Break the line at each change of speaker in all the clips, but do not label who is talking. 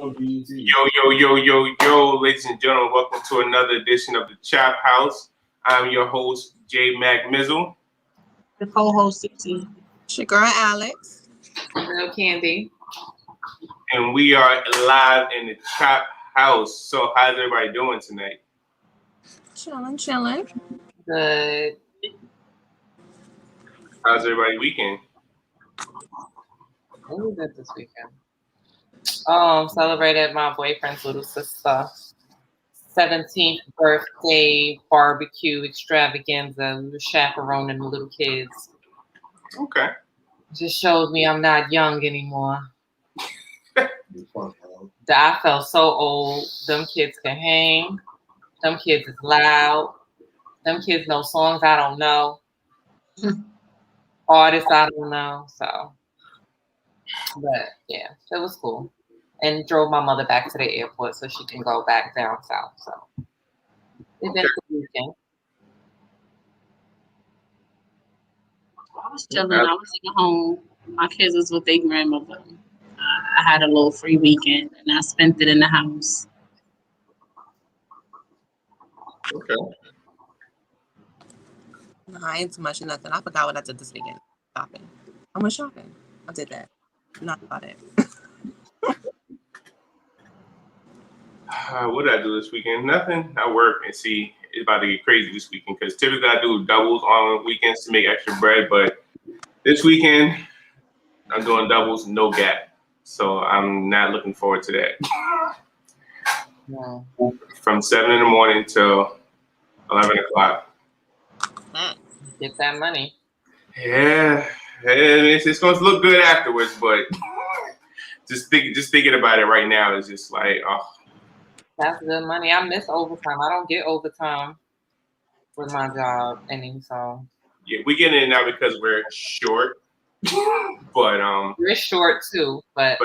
Yo, ladies and gentlemen, welcome to another edition of the Chap House. I'm your host, J Mac Mizzle.
The co-host, Susie.
It's your girl, Alex.
Real Candy.
And we are live in the Chap House. So, how's everybody doing tonight?
Chilling.
Good.
How's everybody weekend?
What we did this weekend? Celebrated my boyfriend's little sister 17th birthday barbecue extravaganza. We were chaperoning the little kids.
Okay.
Just showed me I'm not young anymore. I felt so old. Them kids can hang. Them kids is loud. Them kids know songs I don't know. Artists I don't know. So, but yeah, it was cool. And drove my mother back to the airport so she can go back down south. So, it's been a good weekend.
I was chilling. I was in the home. My kids was with their grandmother. I had a little free weekend and I spent it in the house.
Okay.
No, I ain't too much of nothing. I forgot what I did this weekend. Shopping. I went shopping. I did that. Not about it.
What did I do this weekend? Nothing. I work and see it's about to get crazy this weekend because typically I do doubles on weekends to make extra bread, but this weekend I'm doing doubles, no gap. So I'm not looking forward to that.
No.
From 7 in the morning till 11 o'clock.
Get that money.
Yeah, and it's going to look good afterwards, but just thinking about it right now is just like, oh.
That's good money. I miss overtime. I don't get overtime with my job so.
Yeah, we get in now because we're short, but
we're short too, but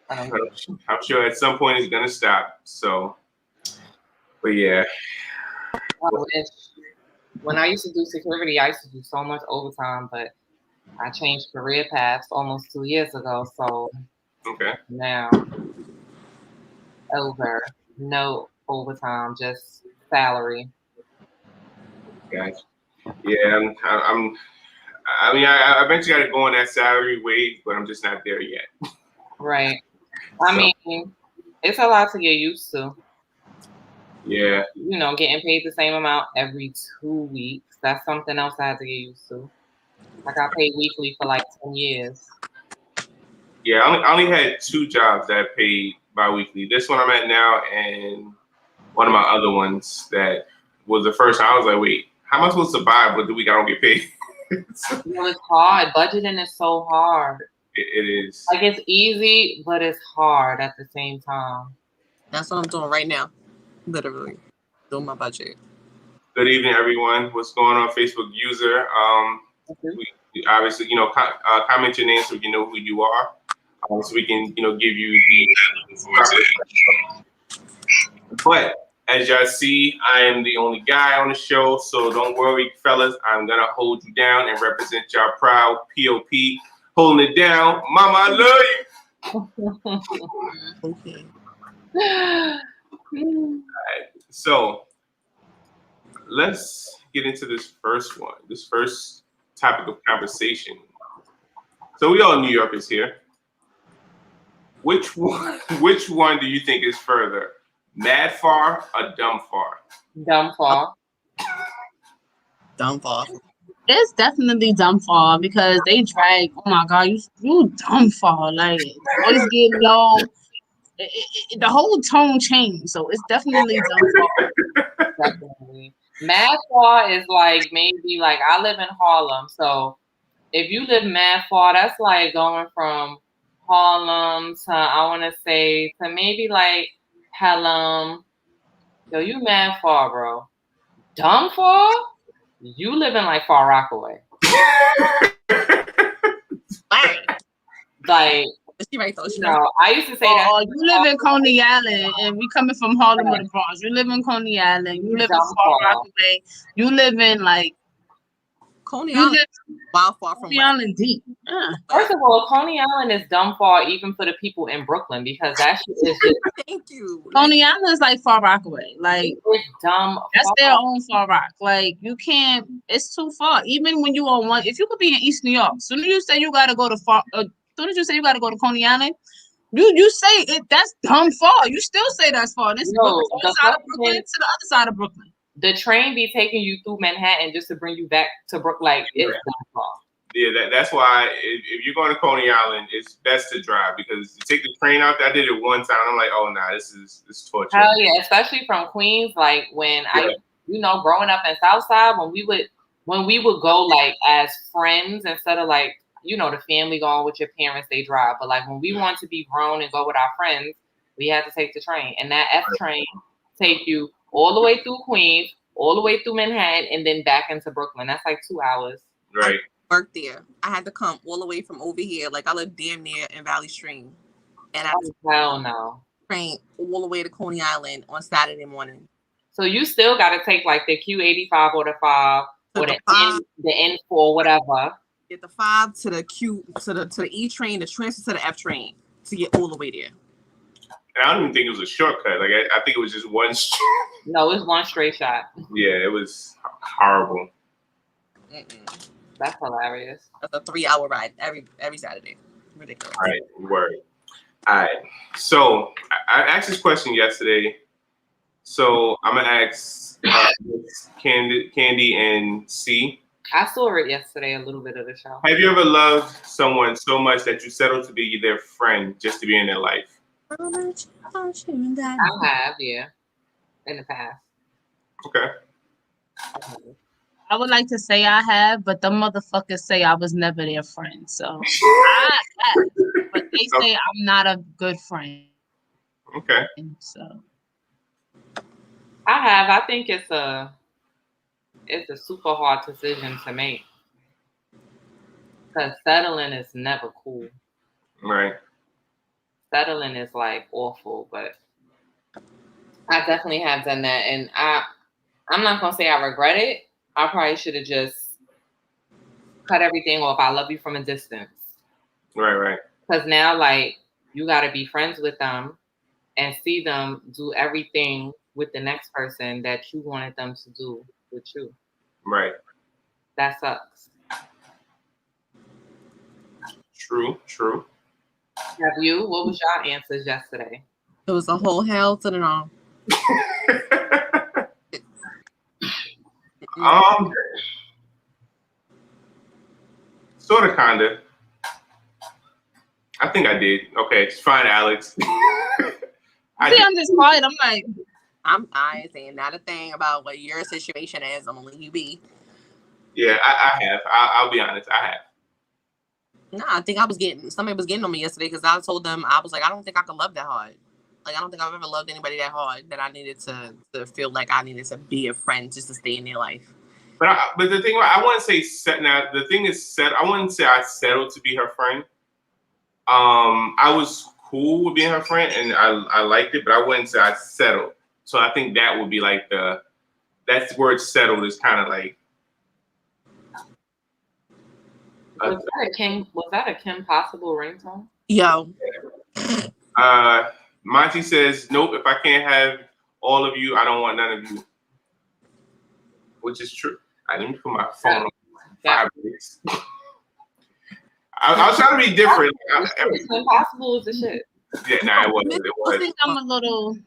I'm sure at some point it's gonna stop. So, but yeah.
When I used to do security, I used to do so much overtime, but I changed career paths almost 2 years ago. So
okay.
Now no overtime, just salary.
Gotcha. Yeah, I eventually got to go on that salary wage, but I'm just not there yet.
Right. I mean, it's a lot to get used to.
Yeah.
You know, getting paid the same amount every 2 weeks. That's something else I had to get used to. I got paid weekly for like 10 years.
Yeah, I only had 2 jobs that paid bi-weekly. This one I'm at now and one of my other ones that was the first time I was like, wait, how am I supposed to buy but the week I don't get paid?
It's hard. Budgeting is so hard.
It is.
Like it's easy, but it's hard at the same time.
That's what I'm doing right now. Literally. Doing my budget.
Good evening, everyone. What's going on, Facebook user? We obviously, comment your name so we can know who you are. So we can, give you the. But as y'all see, I am the only guy on the show, so don't worry, fellas. I'm gonna hold you down and represent y'all proud POP, holding it down. Mama, I love you.
Okay.
All right, so let's get into this first topic of conversation. So we all New Yorkers here. Which one do you think is further? Mad far or dumb far?
Dumb far.
Dumb far.
It's definitely dumb far because they drag. Oh my God, you dumb far. Like voice get low. The whole tone changed, so it's definitely dumb far.
Definitely. Mad far is like maybe like I live in Harlem, so if you live mad far, that's like going from Harlem to I want to say to maybe like Pelham. Yo, you mad far, bro. Dumb far? You live in like Far Rockaway. Like, I used to say that.
You live in Coney Island, and we coming from Harlem or the Bronx. You live in Coney Island. You live in Far Rockaway. You live in like
Coney
You
Island,
live
wild far from
Coney
where.
Island deep.
First of all, Coney Island is dumb far even for the people in Brooklyn because that shit is just
Thank you.
Coney Island is like Far Rockaway. Like
it's dumb.
that's
far.
their own Far Rock. Like you can't. It's too far. Even when you on one, if you could be in East New York, soon as you say you gotta go to soon as you say you gotta go to Coney Island, you say it. That's dumb far. You still say that's far. This
No,
Brooklyn,
the
one side of
fucking-
Brooklyn to the other side of Brooklyn.
The train be taking you through Manhattan just to bring you back to Brooklyn. Like it's dumb far.
Yeah, that's why if you're going to Coney Island, it's best to drive because you take the train out there. I did it one time. I'm like, oh nah, this is torture.
Hell yeah, especially from Queens. Like when I, growing up in Southside, when we would go like as friends instead of like the family going with your parents, they drive. But like when we want to be grown and go with our friends, we had to take the train, and that F train take you all the way through Queens, all the way through Manhattan, and then back into Brooklyn. That's like 2 hours.
Right.
Work there. I had to come all the way from over here. Like I live damn near in Valley Stream, and I
Hell no.
train all the way to Coney Island on Saturday morning.
So you still got to take like the Q85 or the 5 or the N4, whatever.
Get the 5 to the Q to the E train to transfer to the F train to get all the way there.
And I don't even think it was a shortcut. Like I think it was just one.
No, it's one straight shot.
Yeah, it was horrible.
Mm-mm.
That's hilarious.
That's a 3-hour ride every Saturday. Ridiculous.
All right, word. All right. So I asked this question yesterday. So I'm gonna ask Candy and C.
I saw it yesterday, a little bit of the show.
Have you ever loved someone so much that you settled to be their friend just to be in their life?
I have, yeah, in the past.
Okay.
I would like to say I have, but the motherfuckers say I was never their friend. So I have, but they say I'm not a good friend.
Okay.
So
I have. I think it's a super hard decision to make because settling is never cool.
Right.
Settling is like awful, but I definitely have done that, and I'm not gonna say I regret it. I probably should have just cut everything off. I love you from a distance.
Right.
Because now, like, you got to be friends with them and see them do everything with the next person that you wanted them to do with you.
Right.
That sucks.
True.
Have you? What was your answers yesterday?
It was a whole hell to the no.
Sort of, kinda. I think I did. Okay, it's fine, Alex.
I'm just quiet. I'm like,
I ain't saying not a thing about what your situation is. I'm gonna let you be.
Yeah, I have. I'll be honest. I have.
No, I think somebody was getting on me yesterday because I told them I was like, I don't think I could love that hard. Like I don't think I've ever loved anybody that hard that I needed to feel like I needed to be a friend just to stay in their life.
But the thing, I wouldn't say set. Now the thing is set. I wouldn't say I settled to be her friend. I was cool with being her friend, and I liked it, but I wouldn't say I settled. So I think that would be like that's word settled is kind of like.
Was that a Kim Possible ringtone?
Yo.
Monty says, nope, if I can't have all of you, I don't want none of you. Which is true. I didn't put my phone on 5 minutes. I was trying to be different.
Kim Possible is the shit.
Yeah, nah, it wasn't.
I think I'm a little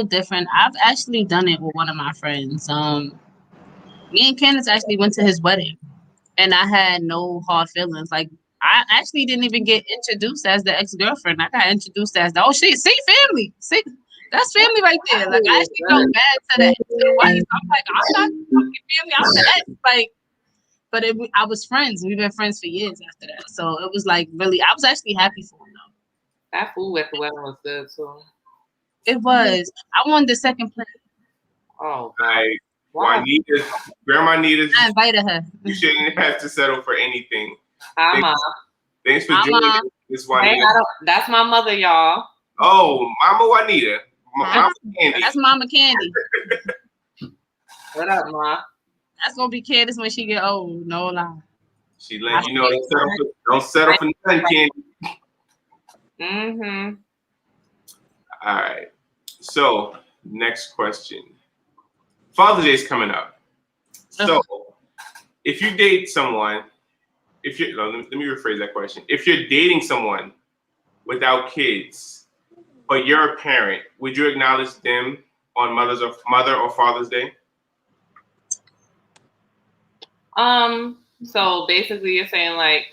different. I've actually done it with one of my friends. Me and Candace actually went to his wedding, and I had no hard feelings. Like I actually didn't even get introduced as the ex-girlfriend. I got introduced as the see family. See, that's family right there. Like I actually felt bad to the wife. I'm like, I'm not fucking family. I'm the ex. Like, but I was friends. We've been friends for years after that. So it was like really, I was actually happy for him though.
That food at the wedding was good too.
It was. I won the second place.
Oh,
like Juanita, Grandma Nita.
I invited her.
You shouldn't have to settle for anything.
Hi, Mom.
Thanks for joining this Juanita.
Hey, that's my mother, y'all.
Oh, Mama Juanita. Mama Candy.
That's Mama Candy.
What up, Ma?
That's gonna be Candace when she get old. No lie.
She letting you know don't settle for nothing, Candy.
Mm-hmm.
All right. So next question. Father's Day is coming up. So if you date someone, let me rephrase that question. If you're dating someone without kids, but you're a parent, would you acknowledge them on Mother or Father's Day?
So basically you're saying like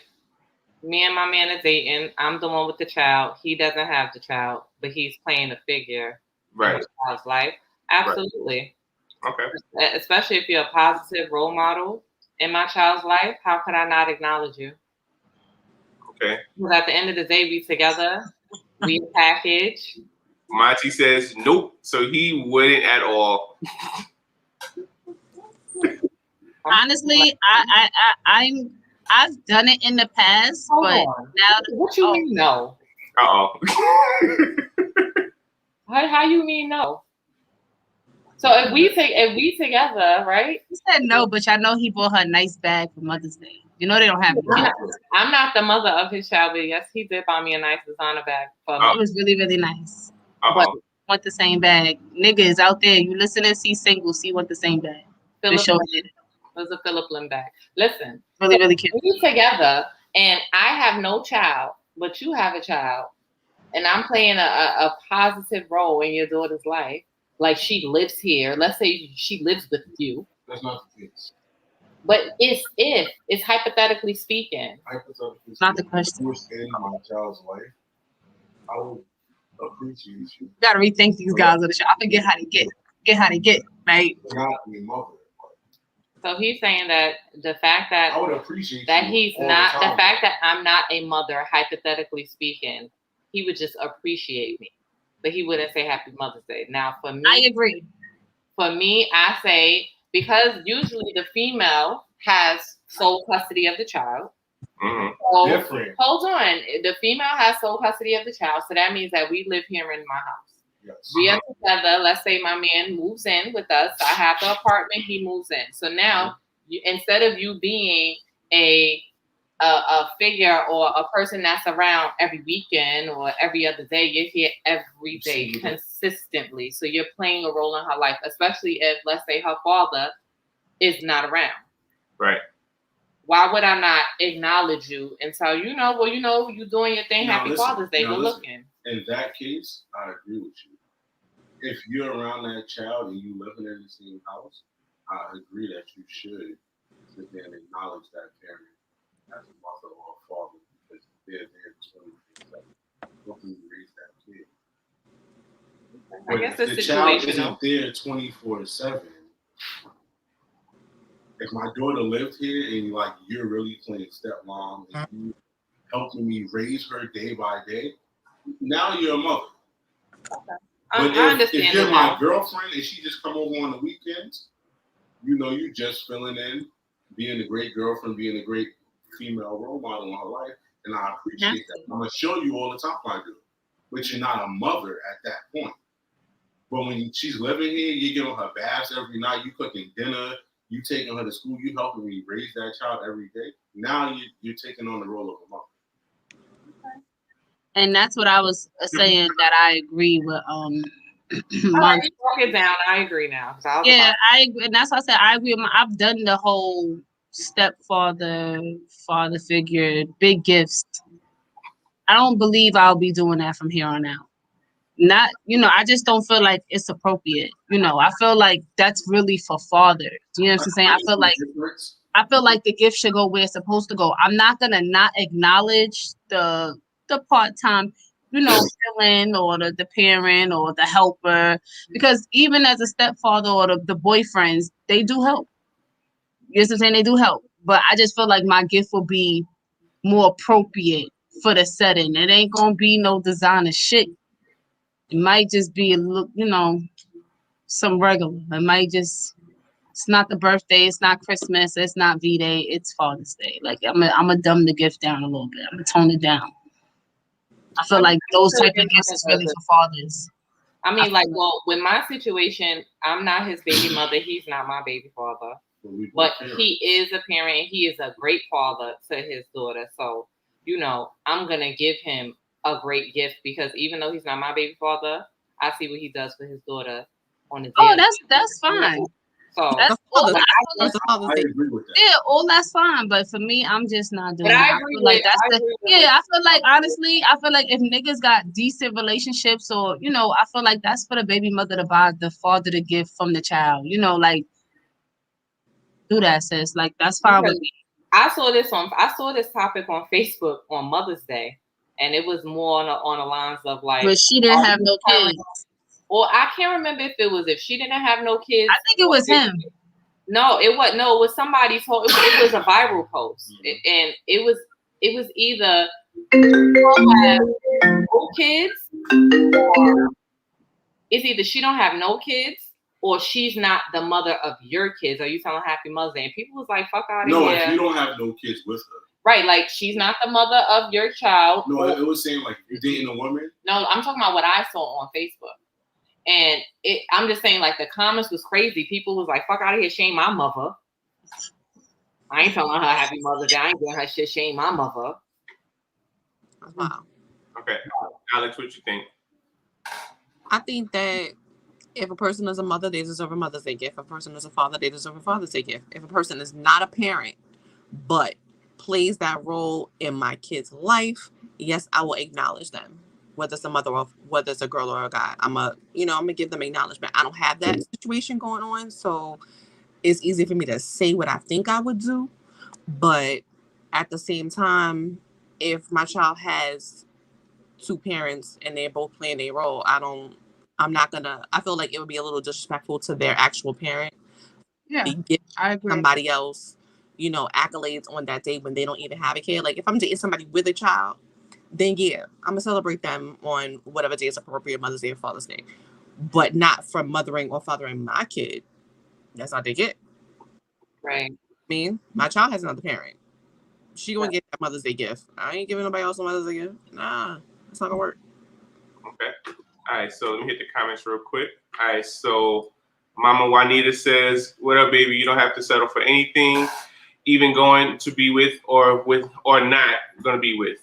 me and my man are dating, I'm the one with the child, he doesn't have the child, but he's playing a figure in the child's life. Absolutely.
Right. Okay.
Especially if you're a positive role model in my child's life, how could I not acknowledge you?
Okay.
Because at the end of the day, we together, we a package.
Monty says nope, so he wouldn't at all.
Honestly, I've done it in the past, but now
what you mean no? How you mean no? So if we together, right?
He said no, but I know he bought her a nice bag for Mother's Day. You know they don't have kids.
I'm not the mother of his child, but yes, he did buy me a nice designer bag for me.
It was really, really nice. But want the same bag. Niggas out there, you listening, see single, see want the same bag.
It was a Philip Lim bag. Listen,
really, really cute.
We together, and I have no child, but you have a child, and I'm playing a positive role in your daughter's life. Like she lives here. Let's say she lives with you.
That's not the case.
But it's hypothetically speaking.
Hypothetically
not the question.
If you were in my child's life, I would appreciate you.
You gotta rethink these guys on the show. I forget how they get, right?
Not me, mother.
So he's saying that the fact that
I would appreciate
that he's not the fact that I'm not a mother, hypothetically speaking, he would just appreciate me. But he wouldn't say Happy Mother's Day. Now, for me,
I agree.
For me, I say because usually the female has sole custody of the child.
Mm-hmm.
So,
different.
Hold on, the female has sole custody of the child, so that means that we live here in my house.
Yes.
We are together. Let's say my man moves in with us. I have the apartment. He moves in. So now, instead of you being a figure or a person that's around every weekend or every other day, you're here every day consistently. So you're playing a role in her life, especially if, let's say, her father is not around.
Right.
Why would I not acknowledge you and tell you, you're doing your thing. Happy Father's Day. Go looking.
In that case, I agree with you. If you're around that child and you living in the same house, I agree that you should sit there and acknowledge that parent as a mother or a father because they're there 24/7 helping you raise that kid.
I guess
if the child isn't there 24/7, if my daughter lived here and you're really playing stepmom and you helping me raise her day by day, now you're a mother.
Okay.
But
I understand
if you're my girlfriend and she just come over on the weekends, you just filling in, being a great girlfriend, being a great female role model in her life, and I appreciate that. I'm gonna show you all the time I do, but you're not a mother at that point. But when she's living here, you're giving her baths every night, you cooking dinner, you taking her to school, you helping me raise that child every day. Now you're taking on the role of a mother.
And that's what I was saying that I agree with.
Broke it down. I agree now.
I agree, and that's why I said I agree. I've done the whole stepfather, father figure, big gifts. I don't believe I'll be doing that from here on out. Not, I just don't feel like it's appropriate. I feel like that's really for fathers. You know what I'm saying? I feel like the gift should go where it's supposed to go. I'm not gonna not acknowledge the part-time, fill-in or the parent or the helper, because even as a stepfather or the boyfriends, they do help. You know what I'm saying? They do help. But I just feel like my gift will be more appropriate for the setting. It ain't gonna be no designer shit. It might just be a look, some regular. It might just, it's not the birthday, it's not Christmas, it's not V-Day, it's Father's Day. Like I'm gonna dumb the gift down a little bit. I'm gonna tone it down. I feel like those type of gifts is really for fathers.
I mean, with my situation, I'm not his baby mother. He's not my baby father.
we
but
both
he is a parent. He is a great father to his daughter. So, you know, I'm going to give him a great gift because even though he's not my baby father, I see what he does for his daughter on the
Oh,
daily.
that's fine.
So,
That's all.
Father's-
I feel like,
the Father's
I
Day.
agree with that.
yeah, all that's fine. But for me, I'm just not doing
but
it.
I
I
agree
feel like
with,
that's
I
the
agree with
yeah. I feel like honestly, I feel like if niggas got decent relationships, or you know, I feel like that's for the baby mother to buy the father the gift from the child. You know, like do that, sis. Like that's fine with me.
I saw this topic on Facebook on Mother's Day, and it was more on the lines of like,
But she didn't have no kids.
or I can't remember if she didn't have no kids.
I think it was him.
No, it was somebody's whole. It was a viral post, and it was either she don't have no kids, or it's either she don't have no kids, or she's not the mother of your kids. Are you telling Happy Mother's Day? And people was like, "Fuck out of
No,
here."
if you don't have no kids with her.
Right, like she's not the mother of your child.
No, it was saying like you're dating a woman.
No, I'm talking about what I saw on Facebook. And I'm just saying, like, the comments was crazy. People was like, fuck out of here, shame my mother. I ain't telling her Happy Mother's Day. I ain't doing her shit, shame my mother.
Wow.
Okay, Alex, what you think?
I think that if a person is a mother, they deserve a Mother's Day gift. If a person is a father, they deserve a Father's Day gift. If a person is not a parent, but plays that role in my kid's life, yes, I will acknowledge them. Whether it's a mother or whether it's a girl or a guy, I'm gonna give them acknowledgement. I don't have that situation going on, so it's easy for me to say what I think I would do. But at the same time, if my child has two parents and they're both playing a role, I feel like it would be a little disrespectful to their actual parent.
Yeah,
to give
I agree.
somebody else, accolades on that day when they don't even have a kid. Like if I'm dating somebody with a child, then yeah, I'm gonna celebrate them on whatever day is appropriate, Mother's Day or Father's Day, but not for mothering or fathering my kid. That's not their kid.
Right.
I mean, my child has another parent. She gonna get that Mother's Day gift. I ain't giving nobody else a Mother's Day gift. Nah, that's not gonna work.
Okay. All right, so let me hit the comments real quick. All right, so Mama Juanita says, "What up, baby? You don't have to settle for anything, even going to be with or not going to be with."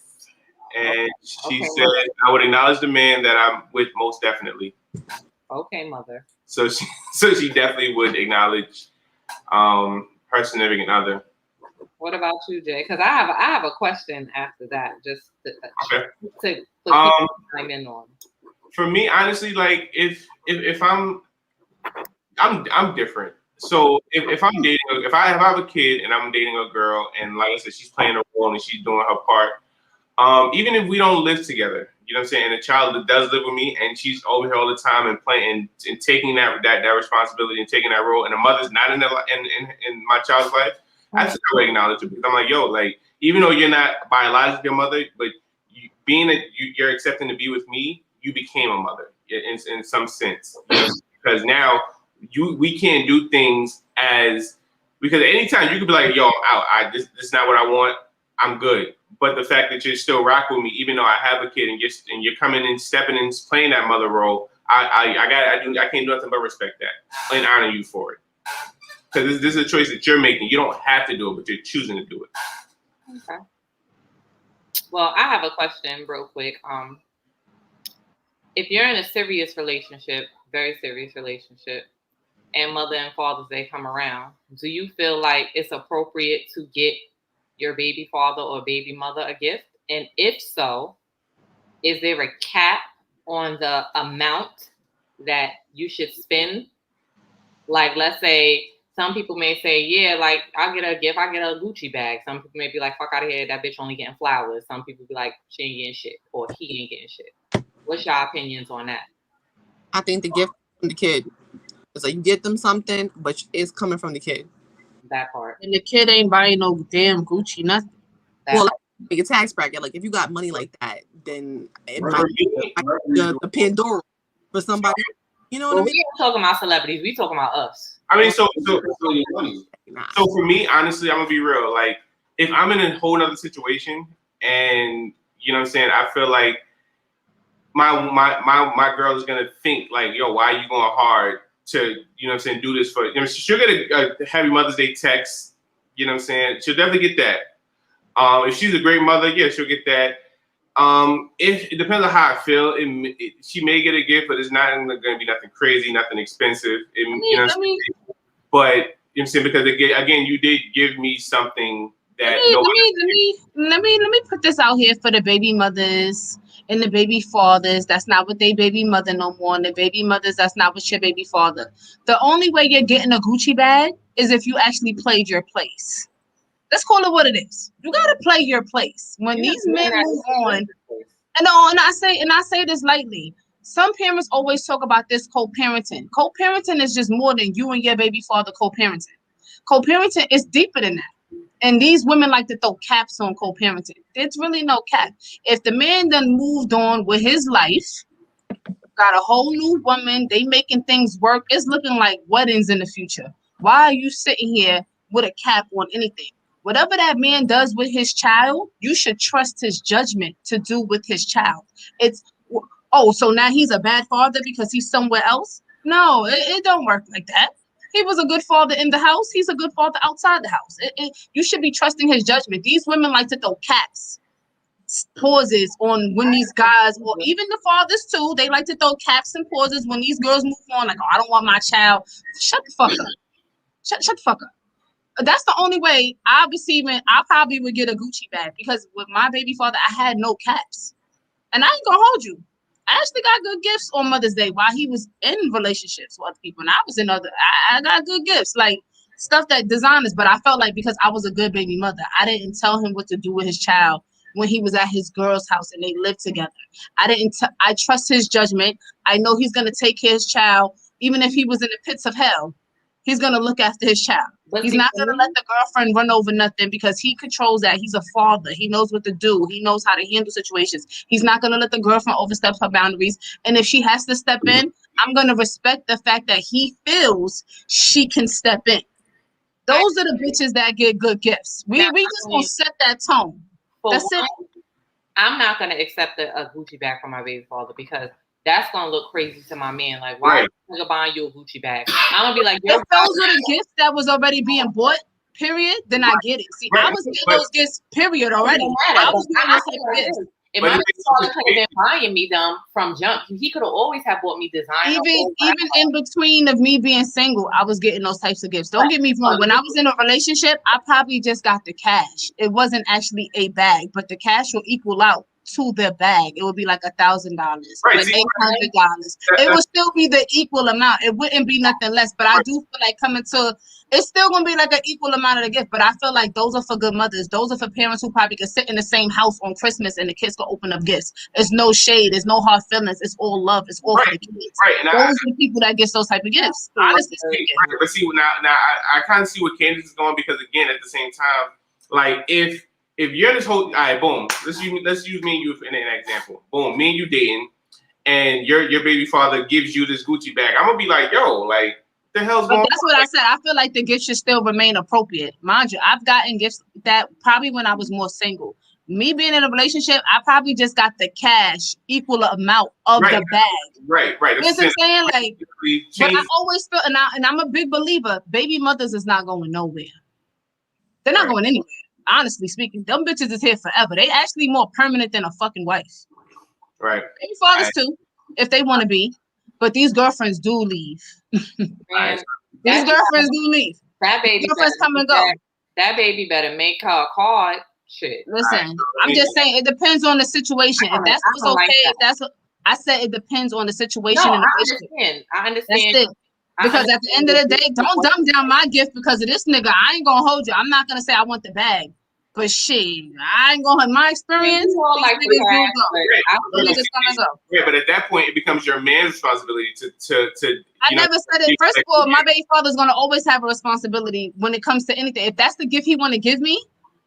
And she said, "I would acknowledge the man that I'm with most definitely."
Okay, mother.
So she definitely would acknowledge her significant other.
What about you, Jay? Because I have a question after that, just to chime in on.
For me, honestly, like if I'm different. So if I'm dating, if I have a kid and I'm dating a girl, and like I said, she's playing a role and she's doing her part. Even if we don't live together, you know what I'm saying, and the child that does live with me, and she's over here all the time and playing and taking that responsibility and taking that role, and the mother's not in my child's life, I still would acknowledge it because I'm like, yo, like even though you're not biologically your mother, but you're accepting to be with me, you became a mother in some sense, because now we can't do things because anytime you could be like, yo, this is not what I want, I'm good. But the fact that you're still rock with me, even though I have a kid, and you're coming in, stepping in, playing that mother role, I can't do nothing but respect that and honor you for it. Because this is a choice that you're making. You don't have to do it, but you're choosing to do it.
Okay. Well, I have a question real quick. If you're in a serious relationship, very serious relationship, and Mother and Father's Day come around, do you feel like it's appropriate to get your baby father or baby mother a gift? And if so, is there a cap on the amount that you should spend? Like, let's say some people may say, yeah, like I'll get a gift, I get a Gucci bag. Some people may be like, fuck out of here, that bitch only getting flowers. Some people be like, she ain't getting shit, or he ain't getting shit. What's your opinions on that?
I think the gift from the kid is like you get them something, but it's coming from the kid.
That part.
And the kid ain't buying no damn Gucci, nothing.
Well, like a tax bracket. Like if you got money like that, then it might be the Pandora for somebody. You know what I mean?
We ain't talking about celebrities. We talking about us.
I mean, so for me, honestly, I'm gonna be real. Like, if I'm in a whole other situation, and you know what I'm saying, I feel like my girl is gonna think like, yo, why are you going hard you know what I'm saying, do this for, you know, she'll get a Happy Mother's Day text, you know what I'm saying? She'll definitely get that. If she's a great mother, yeah, she'll get that. If it depends on how I feel, she may get a gift, but it's not going to be nothing crazy, nothing expensive. You know, but you know what I'm saying, because again, you did give me something that
let me put this out here for the baby mothers and the baby fathers. That's not with their baby mother no more. And the baby mothers, that's not with your baby father. The only way you're getting a Gucci bag is if you actually played your place. Let's call it what it is. You gotta play your place. When these men move on, and I say this lightly. Some parents always talk about this co-parenting. Co-parenting is just more than you and your baby father co-parenting. Co-parenting is deeper than that. And these women like to throw caps on co-parenting. There's really no cap. If the man done moved on with his life, got a whole new woman, they making things work, it's looking like weddings in the future. Why are you sitting here with a cap on anything? Whatever that man does with his child, you should trust his judgment to do with his child. So now he's a bad father because he's somewhere else? No, it don't work like that. He was a good father in the house. He's a good father outside the house. You should be trusting his judgment. These women like to throw caps, pauses on when these guys, or even the fathers too, they like to throw caps and pauses when these girls move on. Like, oh, I don't want my child. Shut the fuck up. Shut the fuck up. That's the only way I probably would get a Gucci bag, because with my baby father, I had no caps. And I ain't gonna hold you. I actually got good gifts on Mother's Day while he was in relationships with other people. And I was in I got good gifts, like stuff that designers, but I felt like because I was a good baby mother, I didn't tell him what to do with his child when he was at his girl's house and they lived together. I trust his judgment. I know he's going to take care of his child, even if he was in the pits of hell. He's going to look after his child. He's not going to let the girlfriend run over nothing, because he controls that. He's a father. He knows what to do. He knows how to handle situations. He's not going to let the girlfriend overstep her boundaries. And if she has to step in, I'm going to respect the fact that he feels she can step in. Those are the bitches that get good gifts. We just going to set that tone. That's it.
I'm not going to accept a Gucci bag from my baby father, because that's gonna look crazy to my man. Like, why are you buying you a Gucci bag? I'm gonna be like,
if those are the gifts that was already being bought, period, then I get it. See, I was getting those gifts, period, already. I was getting those type of gifts.
If my father could have been buying me them from jump, he could have always have bought me design.
Even in between of me being single, I was getting those types of gifts. Don't get me wrong. When I was in a relationship, I probably just got the cash. It wasn't actually a bag, but the cash will equal out to the bag. It would be like $1,000, $800. It would still be the equal amount. It wouldn't be nothing less. But I do feel like it's still gonna be like an equal amount of the gift. But I feel like those are for good mothers. Those are for parents who probably could sit in the same house on Christmas and the kids can open up gifts. There's no shade. There's no hard feelings. It's all love. It's all for the kids. Those are the people that get those type of gifts. Honestly speaking.
But see, now I kind of see where Candace is going, because again, at the same time, like if you're this whole, all right, boom, let's use me and you in an example. Boom, me and you dating, and your baby father gives you this Gucci bag. I'm gonna be like, yo, like, the hell's going on?
That's what I said. I feel like the gifts should still remain appropriate. Mind you, I've gotten gifts that probably when I was more single. Me being in a relationship, I probably just got the cash equal amount of the bag.
Right.
You know what I'm saying? Like, but I always feel, and I'm a big believer, baby mothers is not going nowhere. They're not going anywhere. Honestly speaking, them bitches is here forever. They actually more permanent than a fucking wife.
Right.
Baby fathers too, if they want to be. But these girlfriends do leave. These girlfriends do leave.
That baby
girlfriends come and go.
That baby better make her a card. Shit.
Listen, I'm just saying it depends on the situation. If that's what's okay, if that's what I said, it depends on the situation.
No, I understand.
That's it. Because at the end of the day, don't dumb down my gift because of this nigga. I ain't gonna hold you. I'm not gonna say I want the bag. But shit, I ain't gonna have my experience.
Right, but at that point, it becomes your man's responsibility to.
I never said it. First of all, my baby father's gonna always have a responsibility when it comes to anything. If that's the gift he want to give me,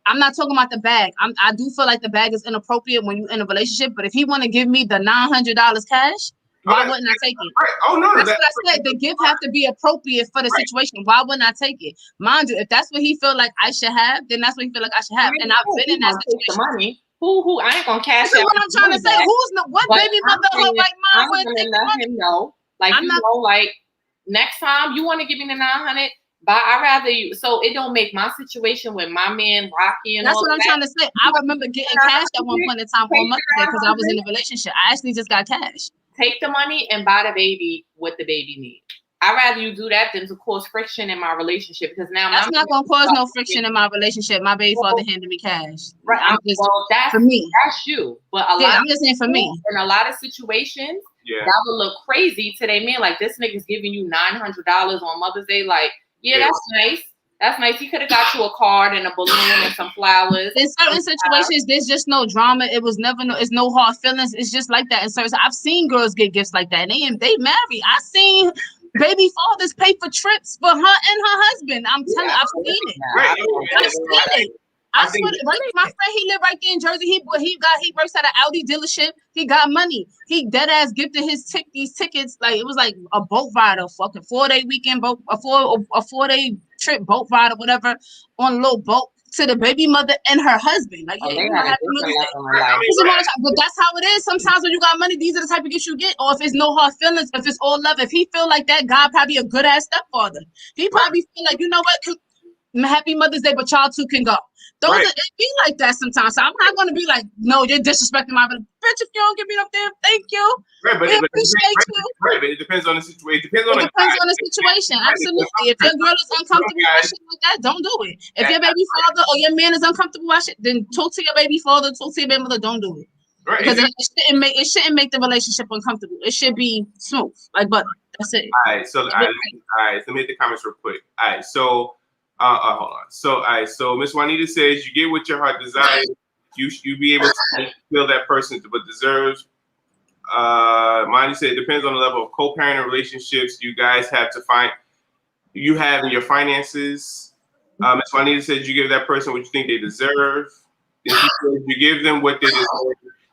I'm not talking about the bag. I do feel like the bag is inappropriate when you're in a relationship. But if he want to give me the $900 cash, why wouldn't I take it?
Right. Oh no,
that's what I said. The gift have to be appropriate for the situation. Why wouldn't I take it? Mind you, if that's what he feel like I should have, then that's what he feel like I should have. And I've been in that situation.
Money. Who? I ain't gonna cash out.
That's what I'm trying to say. What baby mother her right mind would take the money?
Him know, like I'm not, know, like next time you want to give me the 900, but I rather you. So it don't make my situation with my man Rocky and
That's
all
what I'm
that.
trying to say. I remember getting cash at one point in time on Mother's Day because I was in a relationship. I actually just got cash.
Take the money and buy the baby what the baby needs. I'd rather you do that than to cause friction in my relationship because now
That's not gonna cause no friction in my relationship. My baby father handed me cash.
Right.
I'm just,
well, that's
for me.
That's you. But a lot
Yeah, I'm just saying for me.
in a lot of situations,
Yeah.
that would look crazy to their man. Like this nigga's giving you $900 on Mother's Day. Like, yeah, that's nice. That's nice. He could have got you a card and a balloon and some flowers.
In certain situations, there's just no drama. It was never it's no hard feelings. It's just like that. In certain, I've seen girls get gifts like that, and they marry. I seen baby fathers pay for trips for her and her husband. I'm telling you, I've seen it. I've seen it. I swear, my friend, he lived right there in Jersey. He works at an Audi dealership. He got money. He dead ass gifted these tickets. Like it was like a boat ride, a fucking 4-day weekend boat, a 4-day trip boat ride or whatever on a little boat to the baby mother and her husband. Like, yeah, you know, Happy Mother's Day. But that's how it is. Sometimes when you got money, these are the type of gifts you get. Or if it's no hard feelings, if it's all love, if he feel like that, God probably a good ass stepfather. He probably feel like, you know what? Happy Mother's Day, but y'all two can go. Those are, it be like that sometimes. So I'm not gonna be like, no, you're disrespecting my bitch. If you don't give me up there, thank you.
Right, but
we appreciate you.
Right, but it depends on the situation. It depends on the situation.
Absolutely. If your girl is uncomfortable with shit like that, don't do it. If your baby father or your man is uncomfortable with shit, then talk to your baby father, talk to your baby mother. Don't do it. Right. Because it shouldn't make the relationship uncomfortable. It should be smooth, like butter. That's it.
All right. So let me make the comments real quick. All right. So hold on. So so Miss Juanita says you get what your heart desires. You be able to feel that person but deserves. Monty said it depends on the level of co-parenting relationships you guys have to find. You have in your finances. Miss Juanita says you give that person what you think they deserve. Then she says you give them what they deserve,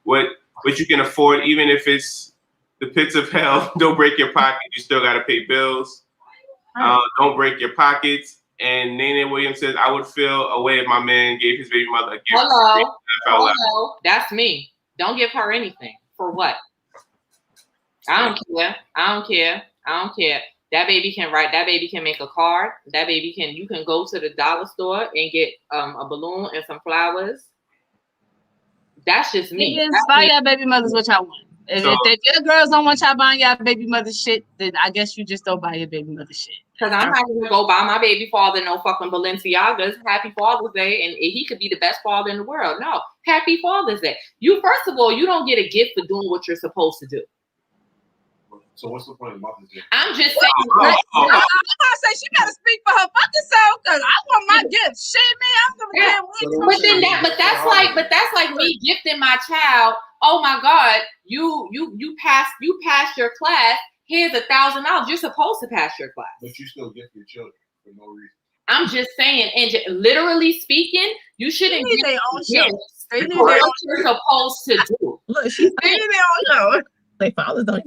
what you can afford, even if it's the pits of hell. Don't break your pocket. You still got to pay bills. Don't break your pockets. And Nene Williams says, I would feel a way if my man gave his baby mother a gift.
Hello. That's me. Don't give her anything. For what? I don't care. That baby can make a card. You can go to the dollar store and get a balloon and some flowers. That's just me.
Inspire your baby mothers what y'all want. If your girls don't want y'all buying your baby mother shit, then I guess you just don't buy your baby mother shit.
Because I'm not going to go buy my baby father no fucking Balenciagas. Happy Father's Day. And he could be the best father in the world. No. Happy Father's Day. First of all, you don't get a gift for doing what you're supposed to do.
So what's the point of Mother's Day?
I'm just saying.
I'm gonna say she gotta speak for her fucking self because I want my gift. Shit, man, I'm gonna
But that's like me gifting my child. Oh my God, you passed your class. Here's $1,000. You're supposed to pass your class.
But you still gift your children for no reason.
I'm just saying, and literally speaking, you shouldn't give
their own shit.
They need what you're supposed to do.
Look, she's
saying their own show.
They fathers don't.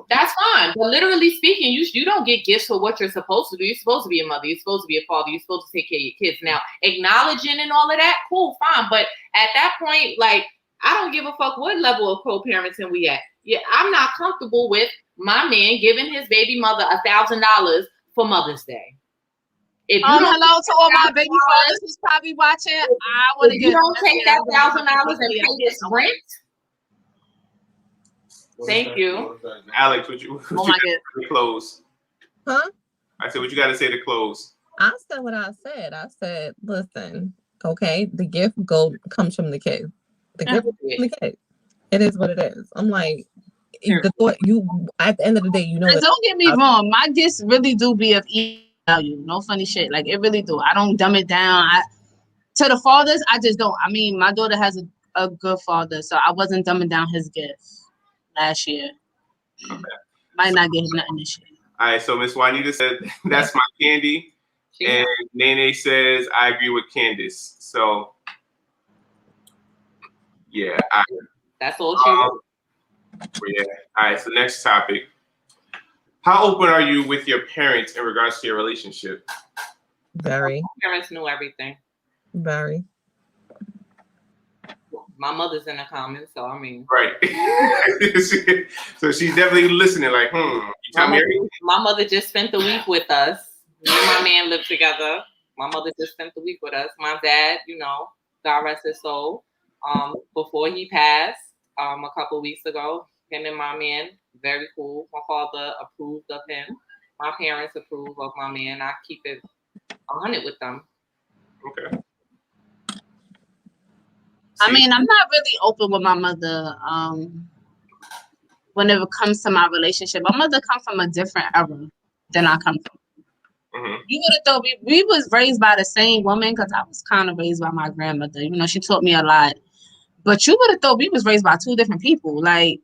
That's fine, but literally speaking, you don't get gifts for what you're supposed to do. You're supposed to be a mother. You're supposed to be a father. You're supposed to take care of your kids. Now, acknowledging and all of that, cool, fine. But at that point, like, I don't give a fuck what level of co-parenting we at. Yeah, I'm not comfortable with my man giving his baby mother $1,000 for Mother's Day. If you
hello to all my baby fathers who's probably watching. I want to get.
You don't take that $1,000 and pay this rent. Thank you.
Alex, what you got to close?
Huh?
I said, what you got to say to close?
I said what I said. I said, listen, okay, the gift comes from the kid. The gift comes from the kid. It is what it is. I'm like, the thought at the end of the day, you know.
Don't get me wrong. My gifts really do be of value. No funny shit. Like, it really do. I don't dumb it down. To the fathers, I just don't. I mean, my daughter has a good father, so I wasn't dumbing down his gift last year. Okay. Might not get him nothing this year.
All right, so Miss Juanita said, that's my candy. And Nene says, I agree with Candace. So, yeah.
That's all she wrote.
Yeah. All right, so next topic. How open are you with your parents in regards to your relationship?
Very.
My parents knew everything.
Very.
My mother's in the comments, so I mean.
Right. So she's definitely listening. Like, you tell me everything.
My mother just spent the week with us. Me and my man live together. My mother just spent the week with us. My dad, you know, God rest his soul. Before he passed, a couple weeks ago, him and my man, very cool. My father approved of him. My parents approve of my man. I keep it 100 with them.
Okay.
I mean, I'm not really open with my mother when it comes to my relationship. My mother comes from a different era than I come from.
Mm-hmm.
You would have thought we was raised by the same woman, because I was kind of raised by my grandmother. You know, she taught me a lot. But you would have thought we was raised by two different people. Like,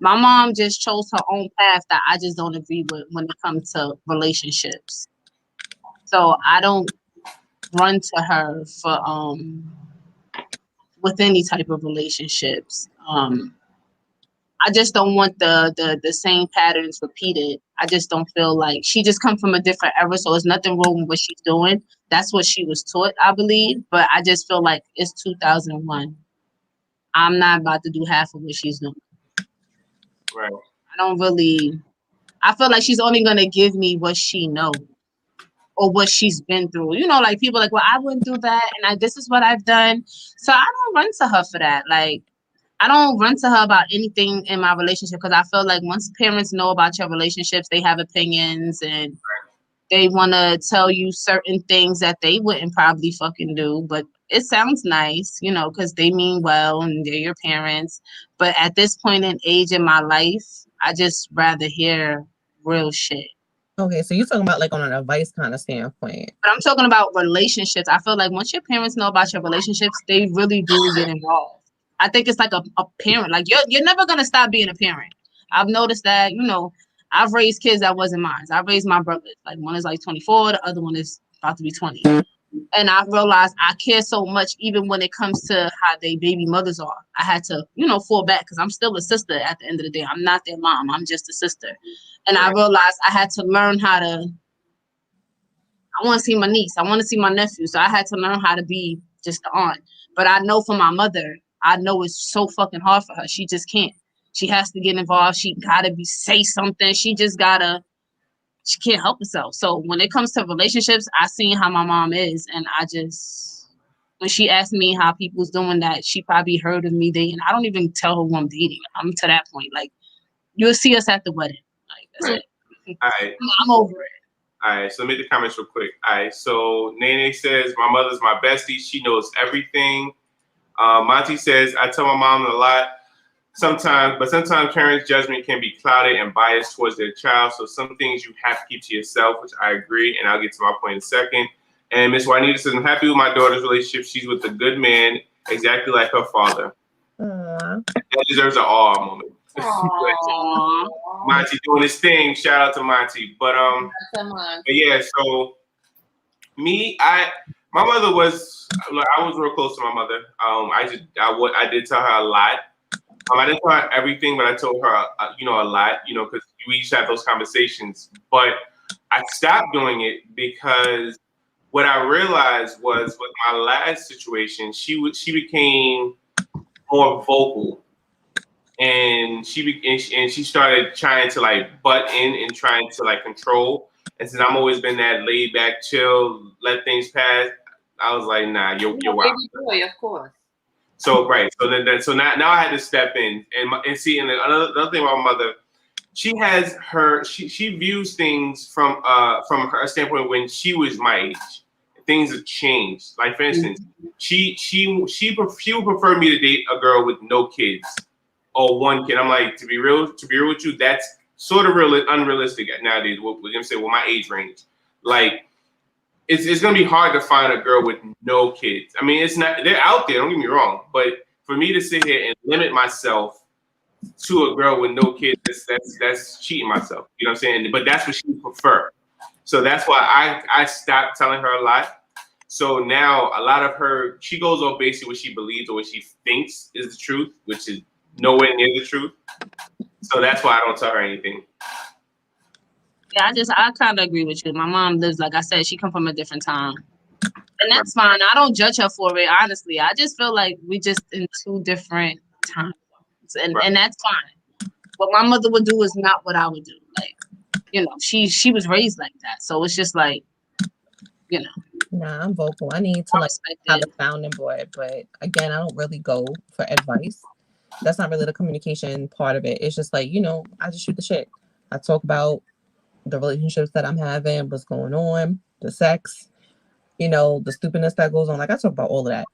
my mom just chose her own path that I just don't agree with when it comes to relationships. So I don't run to her for with any type of relationships. I just don't want the same patterns repeated. I just don't feel like she just come from a different era, so there's nothing wrong with what she's doing. That's what she was taught, I believe. But I just feel like it's 2001. I'm not about to do half of what she's doing.
Right.
I feel like she's only gonna give me what she knows or what she's been through. You know, like people like, well, I wouldn't do that, and this is what I've done. So I don't run to her for that. Like, I don't run to her about anything in my relationship, because I feel like once parents know about your relationships, they have opinions and they want to tell you certain things that they wouldn't probably fucking do. But it sounds nice, you know, because they mean well and they're your parents. But at this point in age in my life, I just rather hear real shit.
Okay, so you're talking about like on an advice kind of standpoint.
But I'm talking about relationships. I feel like once your parents know about your relationships, they really do get involved. I think it's like a parent. Like, you're never gonna stop being a parent. I've noticed that, you know, I've raised kids that wasn't mine. I raised my brothers. Like, one is like 24, the other one is about to be 20. And I realized I care so much, even when it comes to how they baby mothers are. I had to, you know, fall back, because I'm still a sister at the end of the day. I'm not their mom. I'm just a sister. And I realized I had to learn how to, I want to see my niece. I want to see my nephew. So I had to learn how to be just the aunt. But I know for my mother, I know it's so fucking hard for her. She just can't. She has to get involved. She gotta say something. She can't help herself. So when it comes to relationships, I seen how my mom is, and when she asked me how people's doing that, she probably heard of me dating. I don't even tell her who I'm dating. I'm to that point. Like, you'll see us at the wedding. Like, that's it.
All right.
I'm over it.
All right, so make the comments real quick. All right, so Nene says, my mother's my bestie. She knows everything. Monty says, I tell my mom a lot sometimes, but sometimes parents' judgment can be clouded and biased towards their child. So some things you have to keep to yourself, which I agree, and I'll get to my point in a second. And Miss Juanita says, I'm happy with my daughter's relationship. She's with a good man, exactly like her father.
Aww.
That deserves an awe moment. Monty doing his thing. Shout out to Monty. But yeah, so my mother was, I was real close to my mother. I did tell her a lot. I didn't tell her everything, but I told her, a lot, because we used to have those conversations. But I stopped doing it because what I realized was with my last situation, she became more vocal, and she started trying to like butt in and trying to like control. And since I've always been that laid back, chill, let things pass, I was like, nah, you're wild.
Boy, of course.
So right, so now I had to step in and see. And another thing about my mother, she views things from her standpoint when she was my age. Things have changed. Like, for instance, she would prefer me to date a girl with no kids or one kid. I'm like, to be real with you, that's sort of unrealistic nowadays. We're gonna say, my age range, like. It's gonna be hard to find a girl with no kids. I mean, it's not, they're out there, don't get me wrong, but for me to sit here and limit myself to a girl with no kids, that's cheating myself. You know what I'm saying? But that's what she would prefer. So that's why I stopped telling her a lot. So now a lot of her, she goes off basically what she believes or what she thinks is the truth, which is nowhere near the truth. So that's why I don't tell her anything.
Yeah, I kind of agree with you. My mom lives, like I said, she come from a different time. And that's fine. I don't judge her for it, honestly. I just feel like we just in two different times. And that's fine. What my mother would do is not what I would do. Like, she was raised like that. So it's just like,
Nah, I'm vocal. I need to have a sounding board, but again, I don't really go for advice. That's not really the communication part of it. It's just like, I just shoot the shit. I talk about the relationships that I'm having, what's going on, the sex, the stupidness that goes on. Like, I talk about all of that.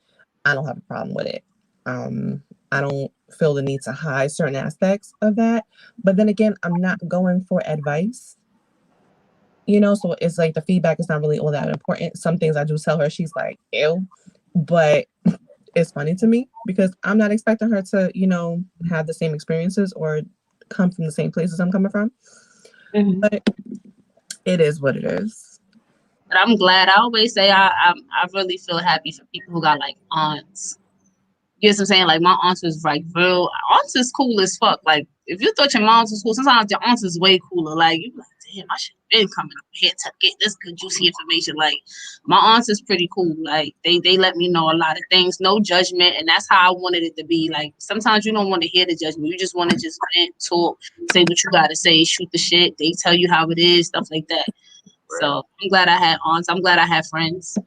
I don't have a problem with it. I don't feel the need to hide certain aspects of that. But then again, I'm not going for advice. So it's like the feedback is not really all that important. Some things I do tell her, she's like, ew. But it's funny to me because I'm not expecting her to, have the same experiences or come from the same places I'm coming from. Mm-hmm. But it is what it is.
But I'm glad. I always say I really feel happy for people who got like aunts. You get what I'm saying? Like my aunt was like real. Aunts is cool as fuck. Like if you thought your mom's was cool, sometimes your aunts is way cooler. Like you like, damn, I should have been coming up here to get this good juicy information. Like my aunts is pretty cool. Like they let me know a lot of things, no judgment, and that's how I wanted it to be. Like sometimes you don't want to hear the judgment. You just want to just vent, talk, say what you gotta say, shoot the shit. They tell you how it is, stuff like that. Right. So I'm glad I had aunts. I'm glad I had friends.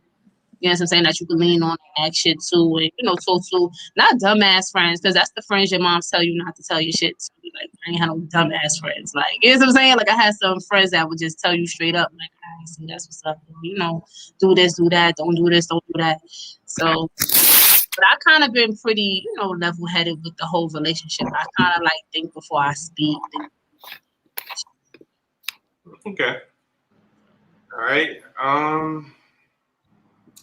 You know what I'm saying? That you can lean on and ask shit to, and talk to. Not dumbass friends, because that's the friends your moms tell you not to tell your shit to. Like I ain't had no dumbass friends. Like you know what I'm saying? Like I had some friends that would just tell you straight up, like, I see that's what's up. Do this, do that. Don't do this, don't do that. So, but I kind of been pretty, level headed with the whole relationship. I kind of like think before I speak.
Okay. All right.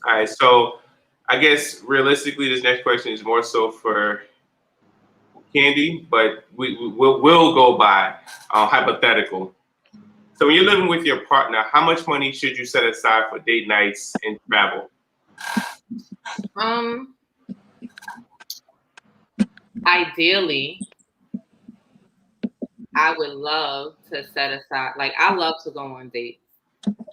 All right, so I guess realistically, this next question is more so for Candy, but we'll go by hypothetical. So when you're living with your partner, how much money should you set aside for date nights and travel?
Ideally, I would love to set aside, like I love to go on dates.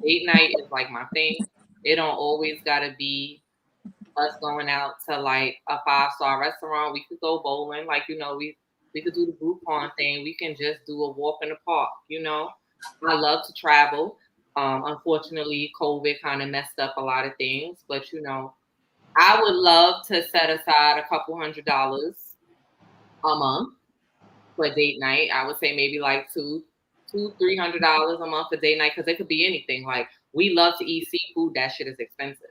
Date night is like my thing. It don't always gotta be us going out to like a 5-star restaurant. We could go bowling, like we could do the Groupon thing. We can just do a walk in the park. I love to travel. Unfortunately, COVID kind of messed up a lot of things, but I would love to set aside a couple $100 a month for date night. I would say maybe like $200-$300 a month for date night, because it could be anything. Like we love to eat seafood. That shit is expensive.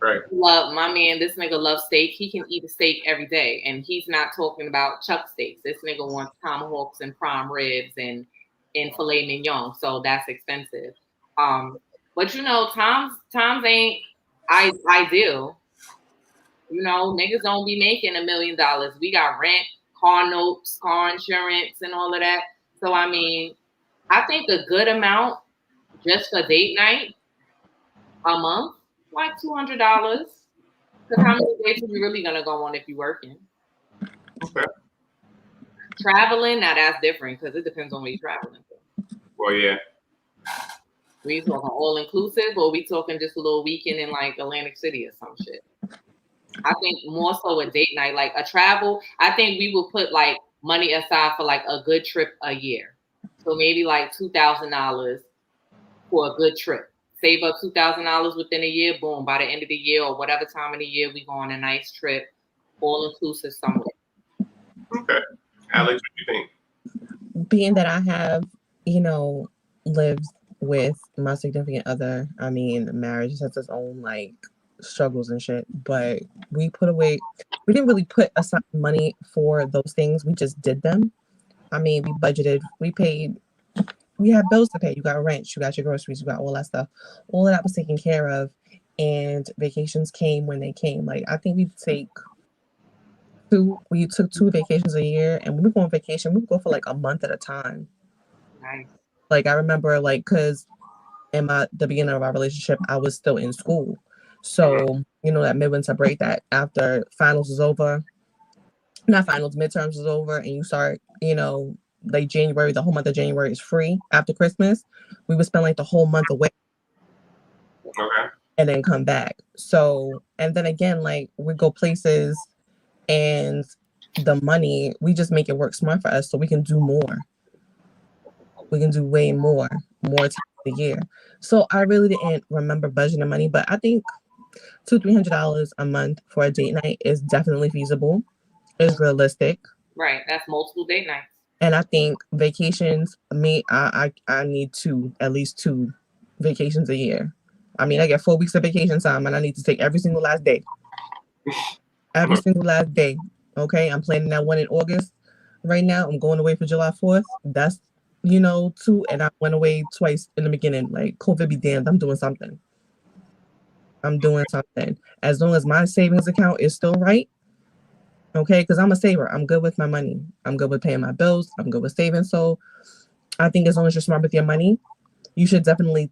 Right.
Love my man. This nigga loves steak. He can eat a steak every day, and he's not talking about chuck steaks. This nigga wants tomahawks and prime ribs and filet mignon. So that's expensive. But times ain't ideal. Niggas don't be making $1 million. We got rent, car notes, car insurance, and all of that. So I mean, I think a good amount just for date night a month, like $200. Because how many days are you really gonna go on if you're working?
Okay.
Traveling, now that's different because it depends on where you're traveling to.
Well, yeah.
We talking all inclusive, or we talking just a little weekend in like Atlantic City or some shit? I think more so a date night, like a travel. I think we will put like money aside for like a good trip a year. So maybe like $2,000 for a good trip. Save up $2,000 within a year. Boom. By the end of the year or whatever time of the year, we go on a nice trip, all inclusive somewhere.
Okay. Alex, what do you think?
Being that I have, lived with my significant other, I mean, marriage has its own like struggles and shit, but we didn't really put aside money for those things. We just did them. I mean, we budgeted, we paid, we had bills to pay. You got rent, you got your groceries, you got all that stuff. All of that was taken care of, and vacations came when they came. Like I think we took 2 vacations a year, and when we go on vacation, we would go for like a month at a time.
Nice.
Like I remember, like, because in the beginning of our relationship, I was still in school. So, that midwinter break, that after finals is over, not finals, midterms is over, and you start, like January, the whole month of January is free after Christmas. We would spend like the whole month away.
Okay.
and then come back. So, and then again, like we go places and the money, we just make it work smart for us so we can do more. We can do way more times a year. So I really didn't remember budgeting money, but I think $200-300 a month for a date night is definitely feasible. It's realistic.
Right. That's multiple date nights.
And I think vacations, I need at least 2 vacations a year. I mean, I get 4 weeks of vacation time and I need to take every single last day. Every single last day. Okay. I'm planning that one in August right now. I'm going away for July 4th. That's, 2. And I went away twice in the beginning. Like, COVID be damned. I'm doing something. As long as my savings account is still right. Okay. Because I'm a saver. I'm good with my money. I'm good with paying my bills. I'm good with saving. So I think as long as you're smart with your money, you should definitely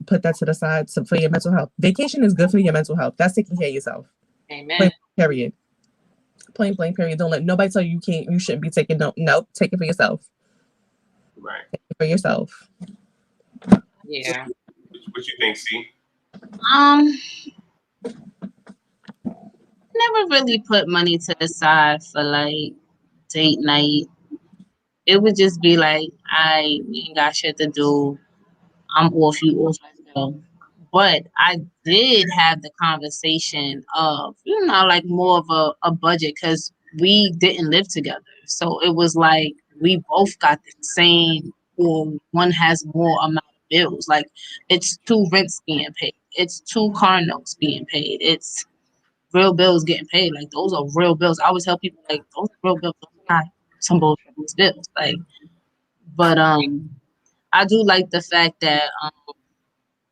put that to the side for your mental health. Vacation is good for your mental health. That's taking care of yourself.
Amen.
Period. Plain blank period. Don't let nobody tell you you shouldn't be taking no. Take it for yourself.
Right.
Take it for yourself.
Yeah.
What you think, C?
Never really put money to the side for like date night. It would just be like, we ain't got shit to do. I'm off, you off, let's go. But I did have the conversation of, like more of a budget because we didn't live together. So it was like we both got the same, or one has more amount of bills. Like it's 2 rents being paid. It's 2 car notes being paid. It's real bills getting paid. Like those are real bills. I always tell people like those are real bills. Those are not some bullshit bills. Like, but I do like the fact that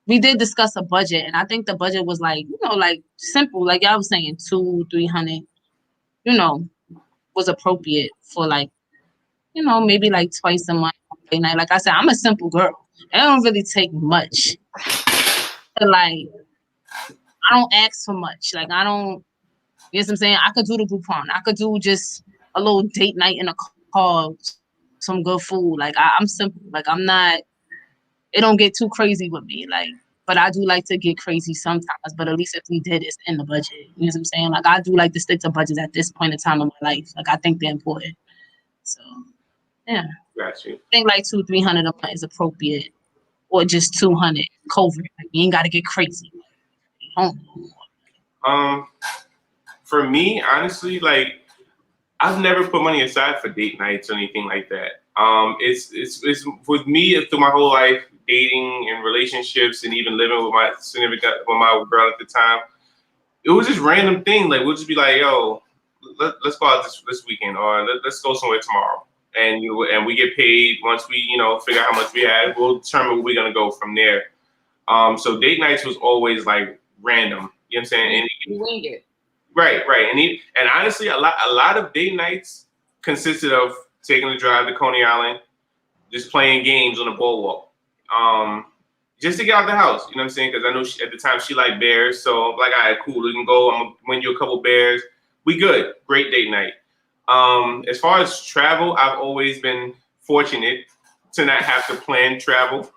we did discuss a budget, and I think the budget was like, like simple, like y'all was saying, 200-300, was appropriate for like, maybe like twice a month. Night. Like I said, I'm a simple girl. It don't really take much. Like, I don't ask for much. Like I don't, you know what I'm saying? I could do the Groupon. I could do just a little date night in a car, some good food. Like I'm simple. Like I'm not. It don't get too crazy with me. Like, but I do like to get crazy sometimes. But at least if we did, it's in the budget. You know what I'm saying? Like I do like to stick to budgets at this point in time of my life. Like I think they're important. So, yeah.
Got you.
I think like 200-300 a month is appropriate, or just 200 covert. Like you ain't got to get crazy.
For me, honestly, like I've never put money aside for date nights or anything like that. It's with me through my whole life, dating and relationships, and even living with my significant, with my girl at the time. It was just random thing. Like we'll just be like, "Yo, let's go out this weekend," or "Let's go somewhere tomorrow." And we get paid once we figure out how much we had. We'll determine where we're gonna go from there. So date nights was always like random. You know what I'm saying?
You wing it.
Right. And honestly, a lot of date nights consisted of taking a drive to Coney Island, just playing games on the boardwalk, just to get out the house. You know what I'm saying? Because I know at the time she liked bears, so like, all right, cool, we can go. I'm gonna win you a couple bears. We good. Great date night. As far as travel, I've always been fortunate to not have to plan travel.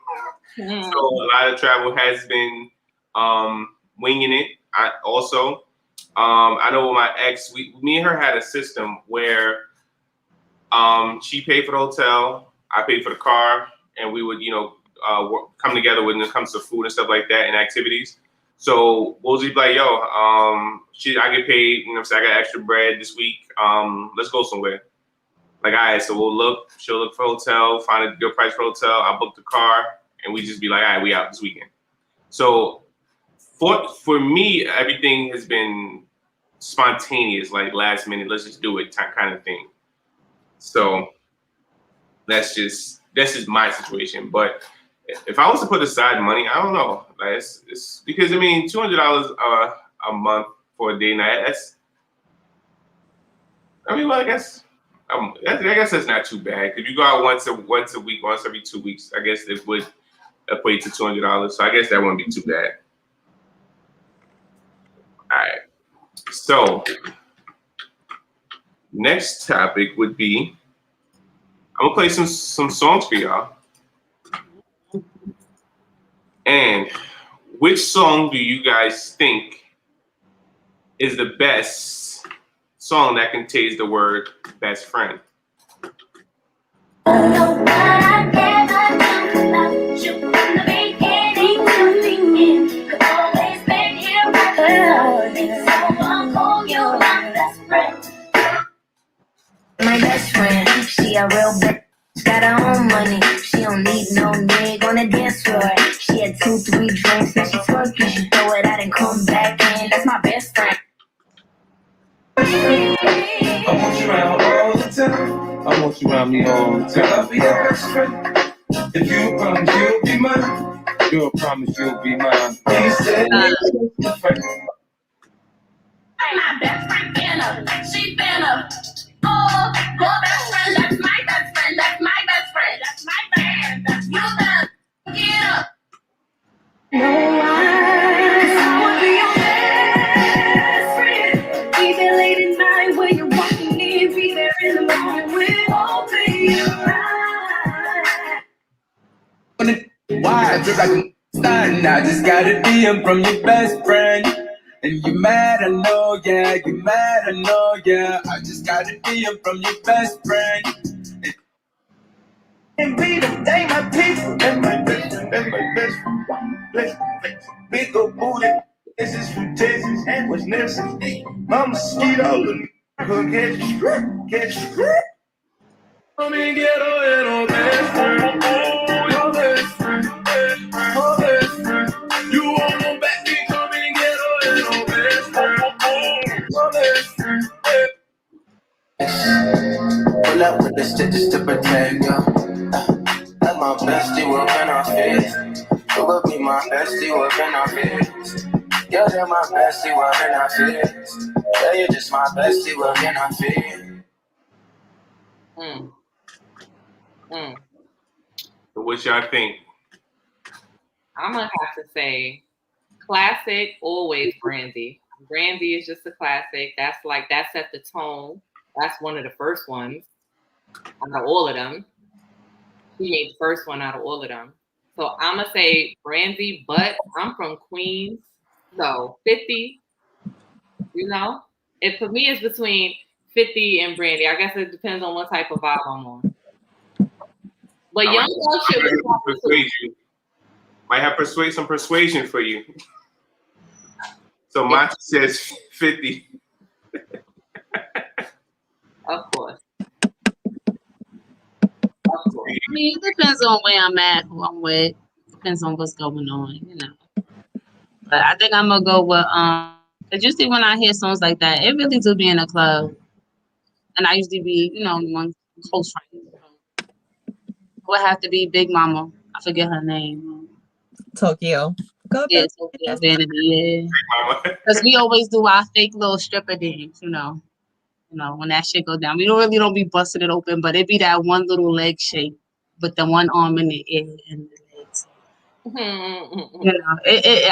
So a lot of travel has been winging it. I know with my ex, me and her had a system where she paid for the hotel, I paid for the car, and we would, come together when it comes to food and stuff like that and activities. So we'll just be like, yo, I get paid, I got extra bread this week. Let's go somewhere. Like, all right, so she'll look for a hotel, find a good price for a hotel, I'll book the car, and we just be like, all right, we out this weekend. So for me, everything has been spontaneous, like last minute, let's just do it kind of thing. So that's just my situation. But if I was to put aside money, I don't know. Like it's because $200 a month for a day night. I guess that's not too bad. If you go out once a week, once every 2 weeks, I guess it would equate to $200. So I guess that wouldn't be too bad. All right. So next topic would be, I'm gonna play some songs for y'all. And which song do you guys think is the best song that contains the word best friend?
My best friend, she a real bitch. Got her own money, she don't need no nigga on the dance floor. She had 2-3 drinks, now she twerking, she throw it out and come back in. That's my best friend.
I want you around all the time. I want you around me all the time. I'll be your best friend. If you promise you'll be mine, you'll promise you'll be mine. He said,
My best friend Banner, she Banner. Oh, your best friend, that's my best friend, that's my best friend, that's my best. That's your best. Get up. No, I would be your best friend. Even late at night when you're walking in, be there in the morning with open your eyes.
why I drip like a stunning? I just got a DM from your best friend. And you mad, I know, yeah, you mad, I know, yeah. I just got a DM from your best friend. And be the day my people, that's my best friend, that's my best friend. Big old booty, this is from Texas and West Nelson. I'm a mosquito, hook, catch a strip, catch a strip. Come and get a best friend, oh, your best friend, your best friend. You want no back, then come and get a best friend, oh, your best friend.
Pull up with the stitches to protect you. That's my bestie, we're in our face. You could be my bestie, we're in our face. Yeah, you're my bestie, we're in our face. Yeah, you're just my bestie, we're in our face.
So what y'all think?
I'm gonna have to say classic, always Brandy. Brandy is just a classic. That set the tone. That's one of the first ones out of all of them. She made the first one out of all of them. So I'm gonna say Brandy, but I'm from Queens, so 50. You know, for me it's between 50 and Brandy. I guess it depends on what type of vibe I'm on. But Young Girl shit was
might have some persuasion for you. So Monty says 50.
Of course.
I mean, it depends on where I'm at, who I'm with. Depends on what's going on, you know. But I think I'm gonna go with cause usually when I hear songs like that, it really do be in a club. And I usually be, you know, one close friend. Would have to be Big Mama. I forget her name.
Tokyo. Go
Yeah, Tokyo Vanity, yeah. Because we always do our fake little stripper dance, you know. You know, when that shit go down. We don't be busting it open, but it be that one little leg shake with the one arm in the air and the legs. You know,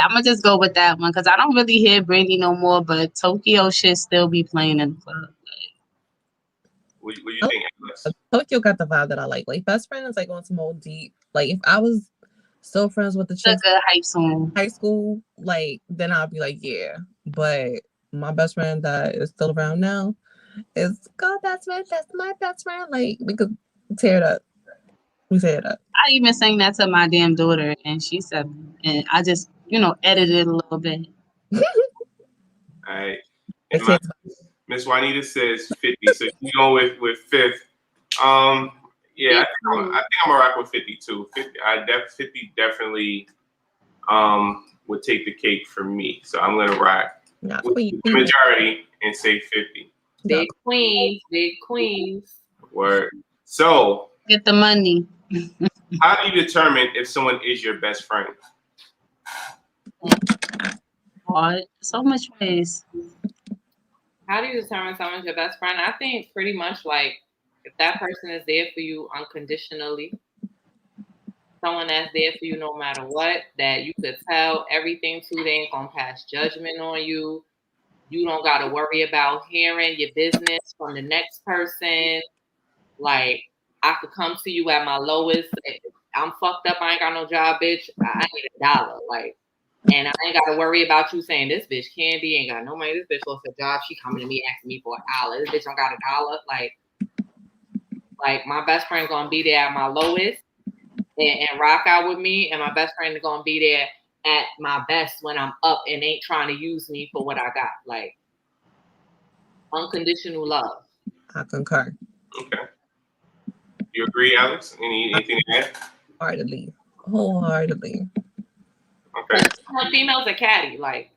I'm gonna just go with that one because I don't really hear Brandy no more, but Tokyo shit still be playing in the club.
What do you think, Alex?
Tokyo got the vibe that I like. Like best friend is like on some old deep. Like if I was still friends with the chick
hype song,
high school, like then I'd be like, yeah. But my best friend that is still around now is God, that's my best friend. Like we could tear it up. We tear it up.
I even sang that to my damn daughter, and she said, and I just, you know, edited it a little bit.
All right. And Miss Juanita says 50, so she's going with fifth. Yeah, I think I'm gonna rock with 52. 50 definitely would take the cake for me. So I'm gonna rock with the majority and say 50.
Big Queens.
Word. So
get the money.
How do you determine if someone is your best friend?
Hard. So much ways.
How do you determine someone's your best friend? I think pretty much like if that person is there for you unconditionally, someone that's there for you no matter what, that you could tell everything to, they ain't gonna pass judgment on you. You don't gotta worry about hearing your business from the next person. Like, I could come to you at my lowest. I'm fucked up. I ain't got no job, bitch. I need $1. Like, And I ain't got to worry about you saying this bitch Candy ain't got no money. This bitch lost a job. She coming to me asking me for $1. This bitch don't got $1. Like my best friend gonna be there at my lowest and rock out with me, and my best friend is gonna be there at my best when I'm up and ain't trying to use me for what I got. Like unconditional love.
I concur.
Okay. You agree, Alex? Anything to add?
Wholeheartedly.
Okay.
Females are catty. Like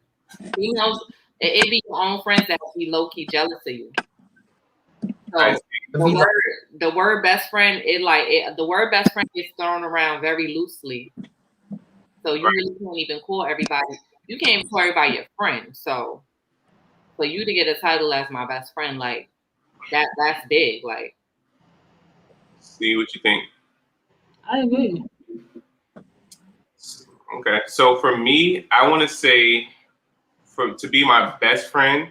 females, it be your own friends that be low key jealous of you. So the word best friend, the word best friend is thrown around very loosely. So you really can't even call everybody. You can't even call everybody your friend. So for you to get a title as my best friend, like that's big. Like,
see what you think.
I agree.
Okay, so for me, I want to say, to be my best friend,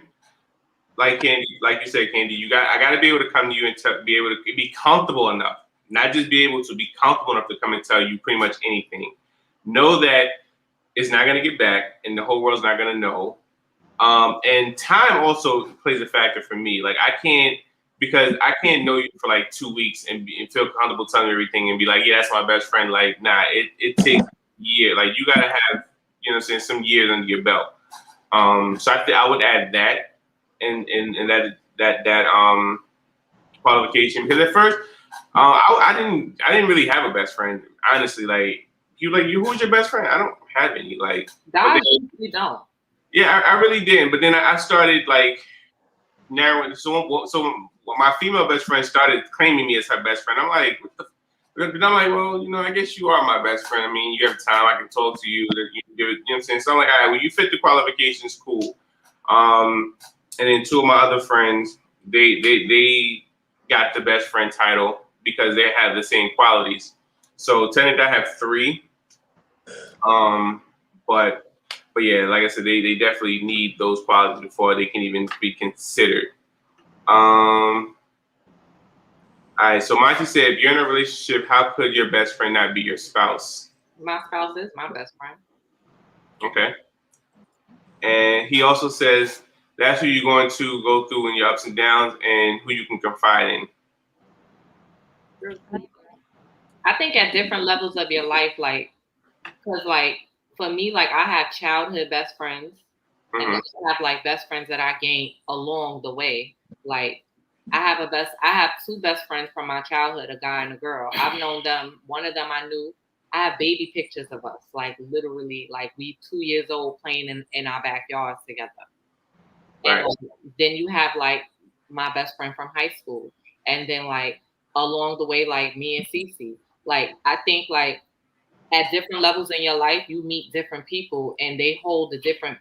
like Candy, like you said, Candy, I got to be able to come to you and be able to be comfortable enough, not just be able to be comfortable enough to come and tell you pretty much anything. Know that it's not going to get back, and the whole world's not going to know. And time also plays a factor for me. Like because I can't know you for like 2 weeks and feel comfortable telling you everything and be like, yeah, that's my best friend. Like, nah, it takes a year. Like you gotta have, you know what I'm saying, some years under your belt. So I think I would add that and that qualification, because at first I didn't really have a best friend, honestly. Like who's your best friend? I don't have any. Like
you don't.
Yeah, I really didn't. But then I started like narrowing. So my female best friend started claiming me as her best friend. I'm like, well, you know, I guess you are my best friend. I mean, you have time. I can talk to you. You know what I'm saying? So I'm like, all right, well, you fit the qualifications, cool. And then two of my other friends, they got the best friend title because they have the same qualities. So technically, I have 3. But yeah, like I said, they definitely need those qualities before they can even be considered. All right, so Monty said, if you're in a relationship, how could your best friend not be your spouse?
My spouse is my best friend.
Okay. And he also says, that's who you're going to go through in your ups and downs and who you can confide in.
I think at different levels of your life, like, because like, for me, like I have childhood best friends, and then I have like best friends that I gained along the way. Like I have 2 best friends from my childhood, a guy and a girl. I've known them. One of them I knew. I have baby pictures of us, like literally, like we 2 years old playing in our backyards together. Right. And then you have like my best friend from high school, and then like along the way, like me and Cece. Like I think like at different levels in your life, you meet different people and they hold a different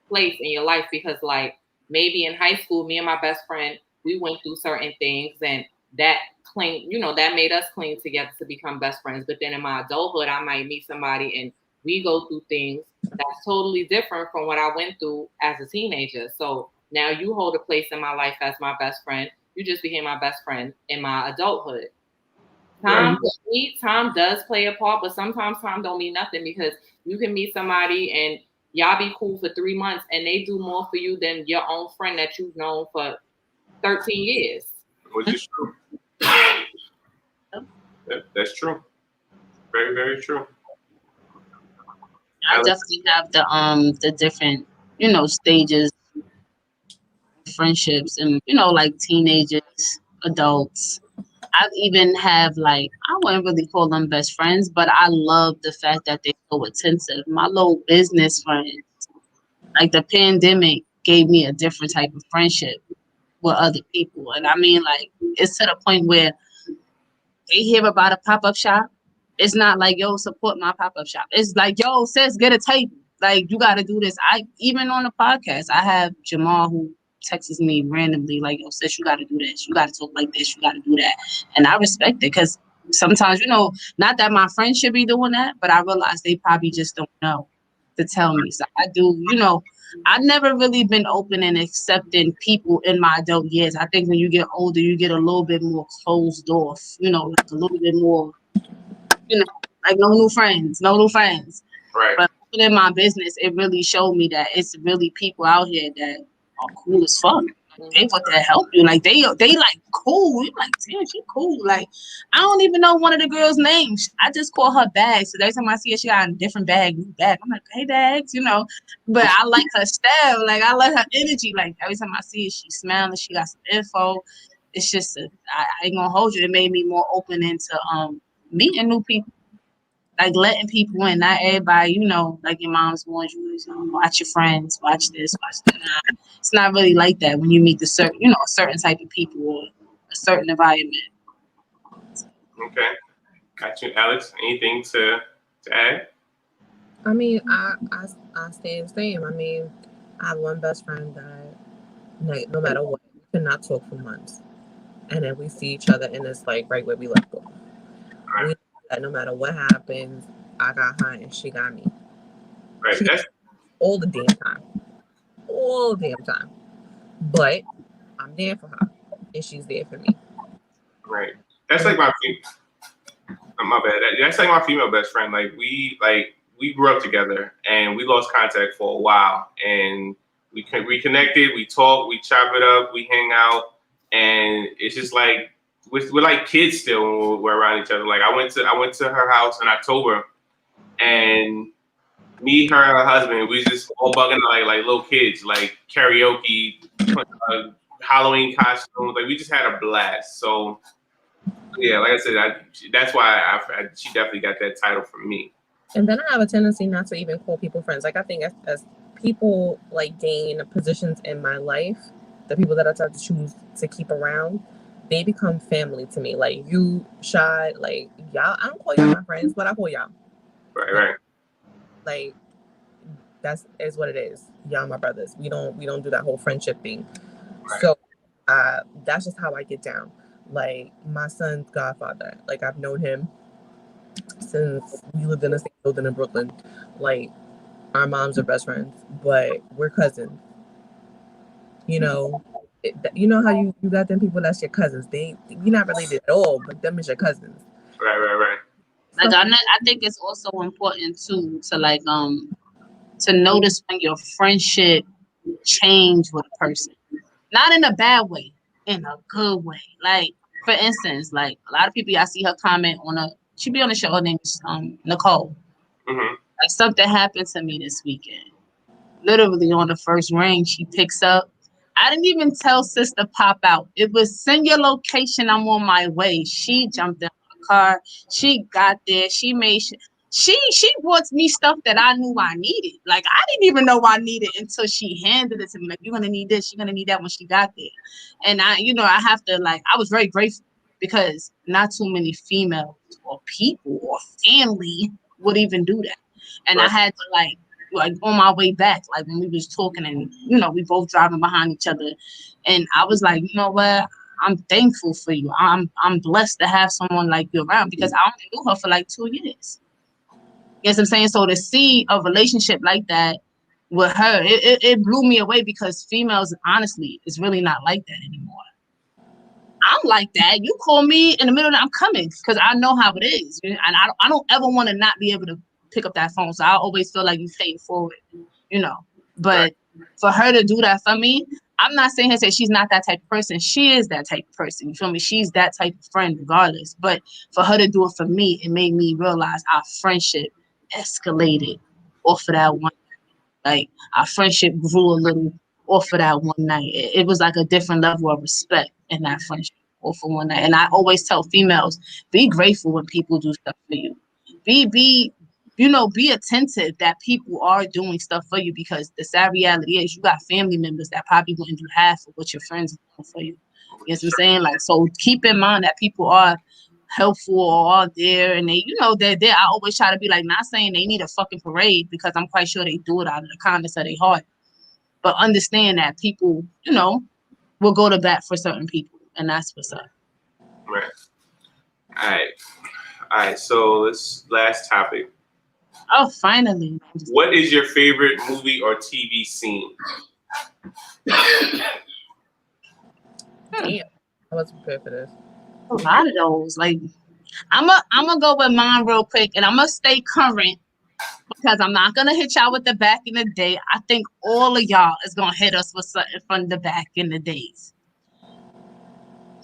place in your life, because like maybe in high school, me and my best friend, we went through certain things and that that made us cling together to become best friends. But then in my adulthood, I might meet somebody and we go through things that's totally different from what I went through as a teenager. So now you hold a place in my life as my best friend. You just became my best friend in my adulthood. Time does play a part, but sometimes time don't mean nothing, because you can meet somebody and y'all be cool for 3 months and they do more for you than your own friend that you've known for 13 years.
Which is true. That's true. Very, very true.
I definitely have the different, stages, friendships, and like teenagers, adults. I even have I wouldn't really call them best friends, but I love the fact that they're so attentive. My little business friends, like the pandemic gave me a different type of friendship with other people. And I mean, it's to the point where they hear about a pop-up shop. It's not like, yo, support my pop-up shop. It's like, yo, sis, get a table. Like, you got to do this. Even on the podcast, I have Jamal who texts me randomly, like, yo, sis, you got to do this. You got to talk like this. You got to do that. And I respect it, because sometimes, not that my friends should be doing that, but I realize they probably just don't know to tell me. So I do, I've never really been open and accepting people in my adult years. I think when you get older, you get a little bit more closed off, like a little bit more, like no new friends. Right. But in my business, it really showed me that it's really people out here that are cool as fuck. They want to help you. Like they like cool. You're like, damn, she cool. Like I don't even know one of the girls' names. I just call her Bags. So every time I see her, she got a different bag. I'm like, hey Bags, you know. But I like her style. Like I like her energy. Like every time I see her, she's smiling. She got some info. It's just I ain't gonna hold you. It made me more open into meeting new people. Like letting people in, not everybody, you know, like your mom's warns you, watch your friends, watch this, watch that. Nah, it's not really like that when you meet a certain type of people or a certain environment.
Okay, got you, Alex. Anything to add?
I mean, I stay the same. I mean, I have one best friend that no matter what, we could not talk for months, and then we see each other, and it's like right where we left off. We know that no matter what happens, I got her and she got me.
Right.
She
That's
all the damn time. But I'm there for her, and she's there for me.
right. That's like my bad. That's like my female best friend. Like we grew up together, and we lost contact for a while, and we reconnected. We talk, we chop it up, we hang out, and it's just like we're like kids still when we're around each other. Like I went to her house in October, and me, her, and her husband, we just all bugging like little kids, like karaoke, Halloween costumes. Like we just had a blast. So yeah, like I said, that's why she definitely got that title from me.
And then I have a tendency not to even call people friends. Like I think as people like gain positions in my life, the people that I try to choose to keep around, they become family to me. Like you, Shad, like y'all. I don't call y'all my friends, but I call y'all.
Right.
Like that's is what it is. Y'all my brothers. We don't do that whole friendship thing. Right. So that's just how I get down. Like my son's godfather. Like I've known him since we lived in the same building in Brooklyn. Like our moms are best friends, but we're cousins. You know, you know how you got them people that's your cousins. You're not related at all, but them is your cousins.
Right.
Like I think it's also important to like to notice when your friendship change with a person, not in a bad way, in a good way. Like for instance, like a lot of people I see her comment on she be on the show. Her name is Nicole.
Mm-hmm.
Like something happened to me this weekend. Literally on the first ring, she picks up. I didn't even tell sis to pop out. It was send your location. I'm on my way. She jumped in my car. She got there. She made she brought me stuff that I knew I needed. Like I didn't even know I needed until she handed it to me. Like you're gonna need this. You're gonna need that when she got there. And I have to I was very grateful because not too many females or people or family would even do that. And right. I had to like on my way back, like when we was talking and, we both driving behind each other. And I was like, you know what? I'm thankful for you. I'm blessed to have someone like you around because I only knew her for like 2 years. You know what I'm saying? So to see a relationship like that with her, it blew me away because females, honestly, is really not like that anymore. I'm like that. You call me in the middle of the night, I'm coming because I know how it is. And I don't ever want to not be able to pick up that phone. So I always feel like you pay it forward, But for her to do that for me, I'm not saying her say she's not that type of person. She is that type of person. You feel me? She's that type of friend regardless. But for her to do it for me, it made me realize our friendship escalated off of that one. Like our friendship grew a little off of that one night. It was like a different level of respect in that friendship off of one night. And I always tell females, be grateful when people do stuff for you. Be attentive that people are doing stuff for you because the sad reality is you got family members that probably wouldn't do half of what your friends are doing for you. You know what I'm saying? Like, so keep in mind that people are helpful or are there and they're there. I always try to be like, not saying they need a fucking parade because I'm quite sure they do it out of the kindness of their heart. But understand that people, will go to bat for certain people. And that's what's up.
Right. All right. So last topic.
Oh, finally.
What is your favorite movie or TV scene?
Damn. I wasn't prepared for this.
A lot of those. Like, I'm gonna go with mine real quick, and I'm gonna stay current. because I'm not gonna hit y'all with the back in the day. I think all of y'all is gonna hit us with something from the back in the days.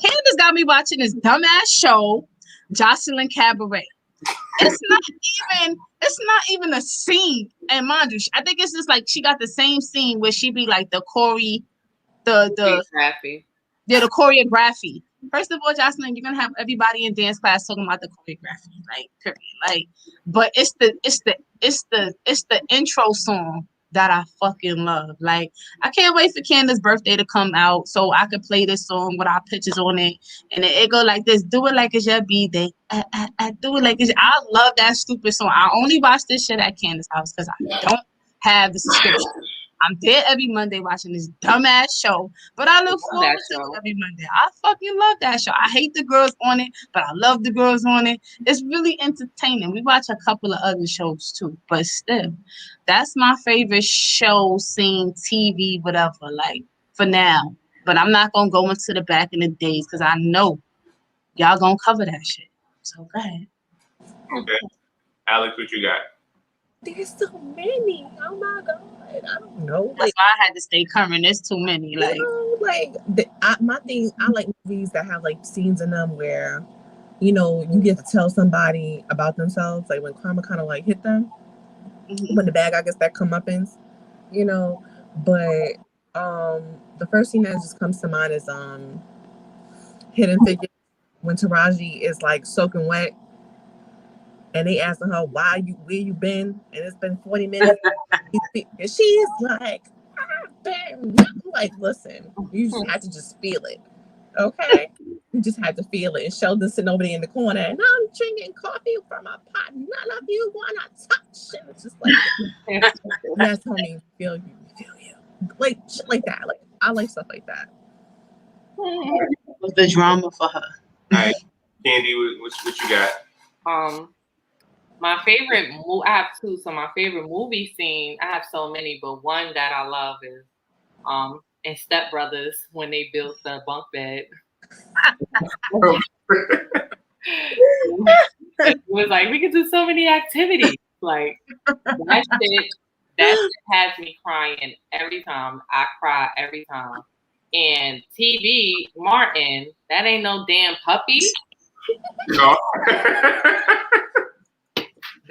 Candace got me watching this dumbass show, Jocelyn Cabaret. It's not even a scene. And mind you, I think it's just like she got the same scene where she be like the choreography. First of all, Jocelyn, you're gonna have everybody in dance class talking about the choreography, like period. Like, but it's the intro song that I fucking love. Like, I can't wait for Candace's birthday to come out so I could play this song with our pictures on it, and it go like this: do it like it's your B-day. I do it like it's. I love that stupid song. I only watch this shit at Candace's house because I don't have the subscription. I'm there every Monday watching this dumbass show, but I look forward to it every Monday. I fucking love that show. I hate the girls on it, but I love the girls on it. It's really entertaining. We watch a couple of other shows too, but still, that's my favorite show, scene, TV, whatever, like, for now. But I'm not going to go into the back in the days because I know y'all going to cover that shit. So go ahead.
Okay. Alex, what you got?
There's so many. Oh my God. I don't know.
That's why I had to stay current. There's too many. Like,
my thing, I like movies that have like scenes in them where, you know, you get to tell somebody about themselves, like when karma kind of like hit them, when the bad guy gets that comeuppance, you know. But the first scene that just comes to mind is Hidden Figures, when Taraji is like soaking wet. And they asking her, where you been? And it's been 40 minutes. And she's like, I've been. I'm like, listen, you just have to just feel it. Okay? You just have to feel it. And Sheldon's sitting over there in the corner, and I'm drinking coffee from a pot. None of you want to touch. And it's just like, that's homie, feel you. Like, shit like that. Like, I like stuff like that.
What's the drama for her?
All right. Candy, what you got?
My favorite I have two. So my favorite movie scene, I have so many, but one that I love is in Step Brothers when they built the bunk bed. It was like, we could do so many activities. Like that shit has me crying every time. I cry every time. And TV, Martin, that ain't no damn puppy.
No.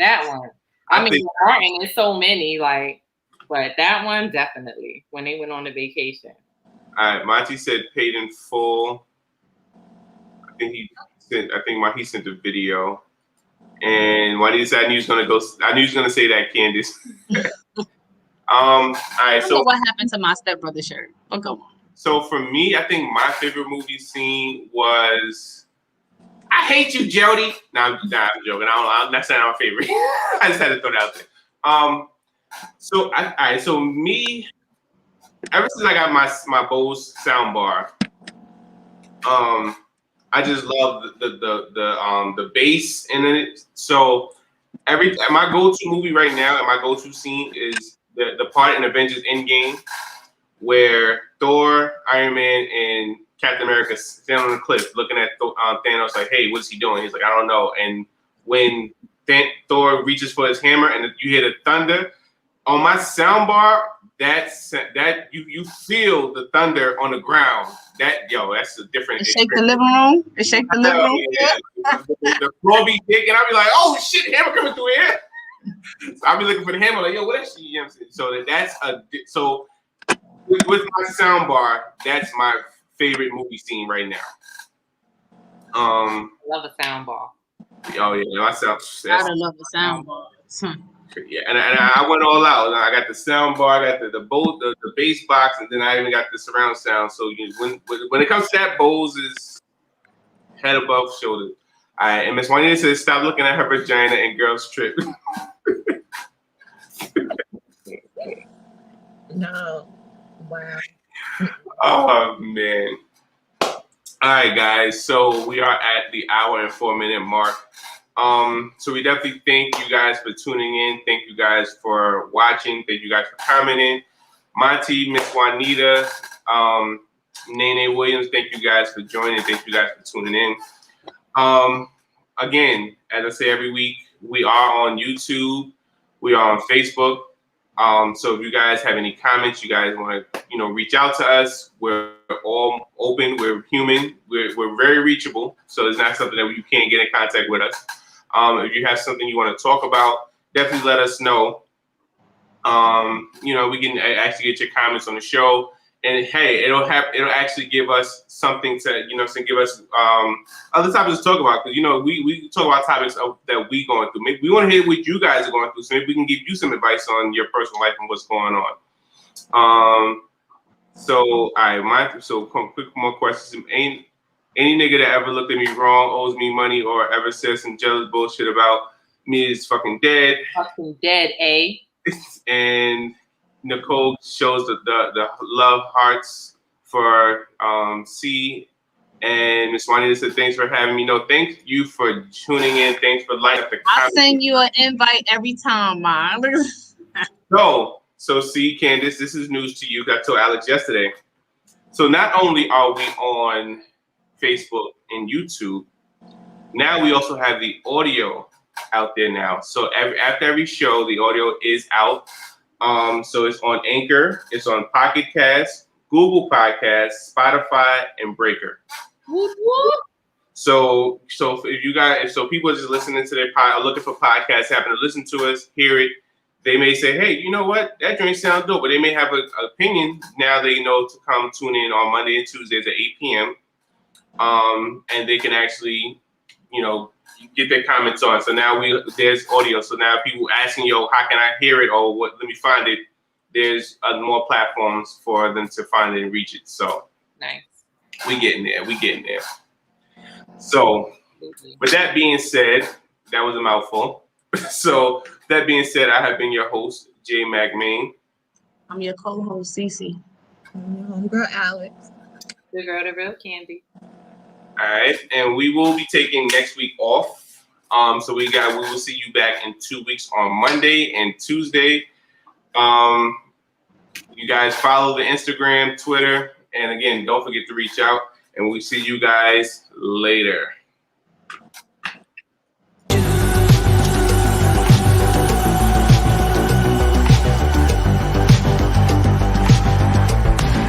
That one. I mean, Martin, there's so many, like, but that one definitely when they went on the vacation.
All right, Monty said paid in full. I think he sent a video. And Juanita said I knew he was gonna say that, Candace. All right, so
what happened to my stepbrother shirt? Oh, go on.
So for me, I think my favorite movie scene was I Hate You, Jody. I'm joking. That's not my favorite. I just had to throw that out there. So me, ever since I got my Bose soundbar, I just love the bass in it. So my go-to movie right now and my go-to scene is the part in Avengers Endgame where Thor, Iron Man, and Captain America stand on the cliff looking at Thanos like, hey, what's he doing? He's like, I don't know. And when Thor reaches for his hammer and you hear the thunder, on my soundbar, that you feel the thunder on the ground. That's a different.
It shake the living room. It shake the living room.
Yeah. The floor be thick, and I'll be like, oh shit, hammer coming through here. So I'll be looking for the hammer, like, yo, what is she? You know what I'm saying? So with my soundbar, that's my favorite movie scene right now.
I love a soundbar.
Oh yeah, myself.
I love the soundbar.
Yeah, and I went all out. I got the soundbar, I got the bass box, and then I even got the surround sound. So when it comes to that, Bose is head above shoulder. All right, and Miss Juanita says, stop looking at her vagina and girls trip.
No. Wow.
Oh man. All right, guys. So we are at the hour and 4-minute mark. So we definitely thank you guys for tuning in. Thank you guys for watching. Thank you guys for commenting. Monty, Miss Juanita, Nene Williams, thank you guys for joining. Thank you guys for tuning in. Again, as I say every week, we are on YouTube. We are on Facebook. So if you guys have any comments, you guys want to, reach out to us. We're all open. We're human. We're very reachable. So it's not something that you can't get in contact with us. If you have something you want to talk about, definitely let us know. We can actually get your comments on the show. And hey, it'll actually give us something to, give us other topics to talk about. Because we talk about topics that we going through. Maybe we want to hear what you guys are going through, so maybe we can give you some advice on your personal life and what's going on. So all right, quick more questions. Ain't any nigga that ever looked at me wrong, owes me money, or ever said some jealous bullshit about me is fucking dead.
Fucking dead, eh?
And Nicole shows the love hearts for C. And Miss Juanita said, thanks for having me. No, thank you for tuning in. Thanks for liking the comment.
I'll send you an invite every time, man.
So see, Candace, this is news to you. I told Alex yesterday. So not only are we on Facebook and YouTube, now we also have the audio out there now. So after every show, the audio is out. So it's on Anchor, it's on Pocket Cast, Google Podcasts, Spotify, and Breaker. So if people are just listening to their pod, looking for podcasts, happen to listen to us, hear it, they may say, hey, you know what? That joint sounds dope. But they may have an opinion. Now they know to come tune in on Monday and Tuesdays at 8 p.m. And they can actually, get their comments on. So now there's audio. So now people asking, how can I hear it? Or what? Let me find it. There's more platforms for them to find it and reach it. So
nice.
We getting there. So with that being said, that was a mouthful. So that being said, I have been your host, J Mac Main.
I'm your co-host, Cece.
I'm your homegirl, Alex.
The girl, the real Candy.
All right, and we will be taking next week off. So we will see you back in 2 weeks on Monday and Tuesday. You guys follow the Instagram, Twitter, and again, don't forget to reach out. And we'll see you guys later.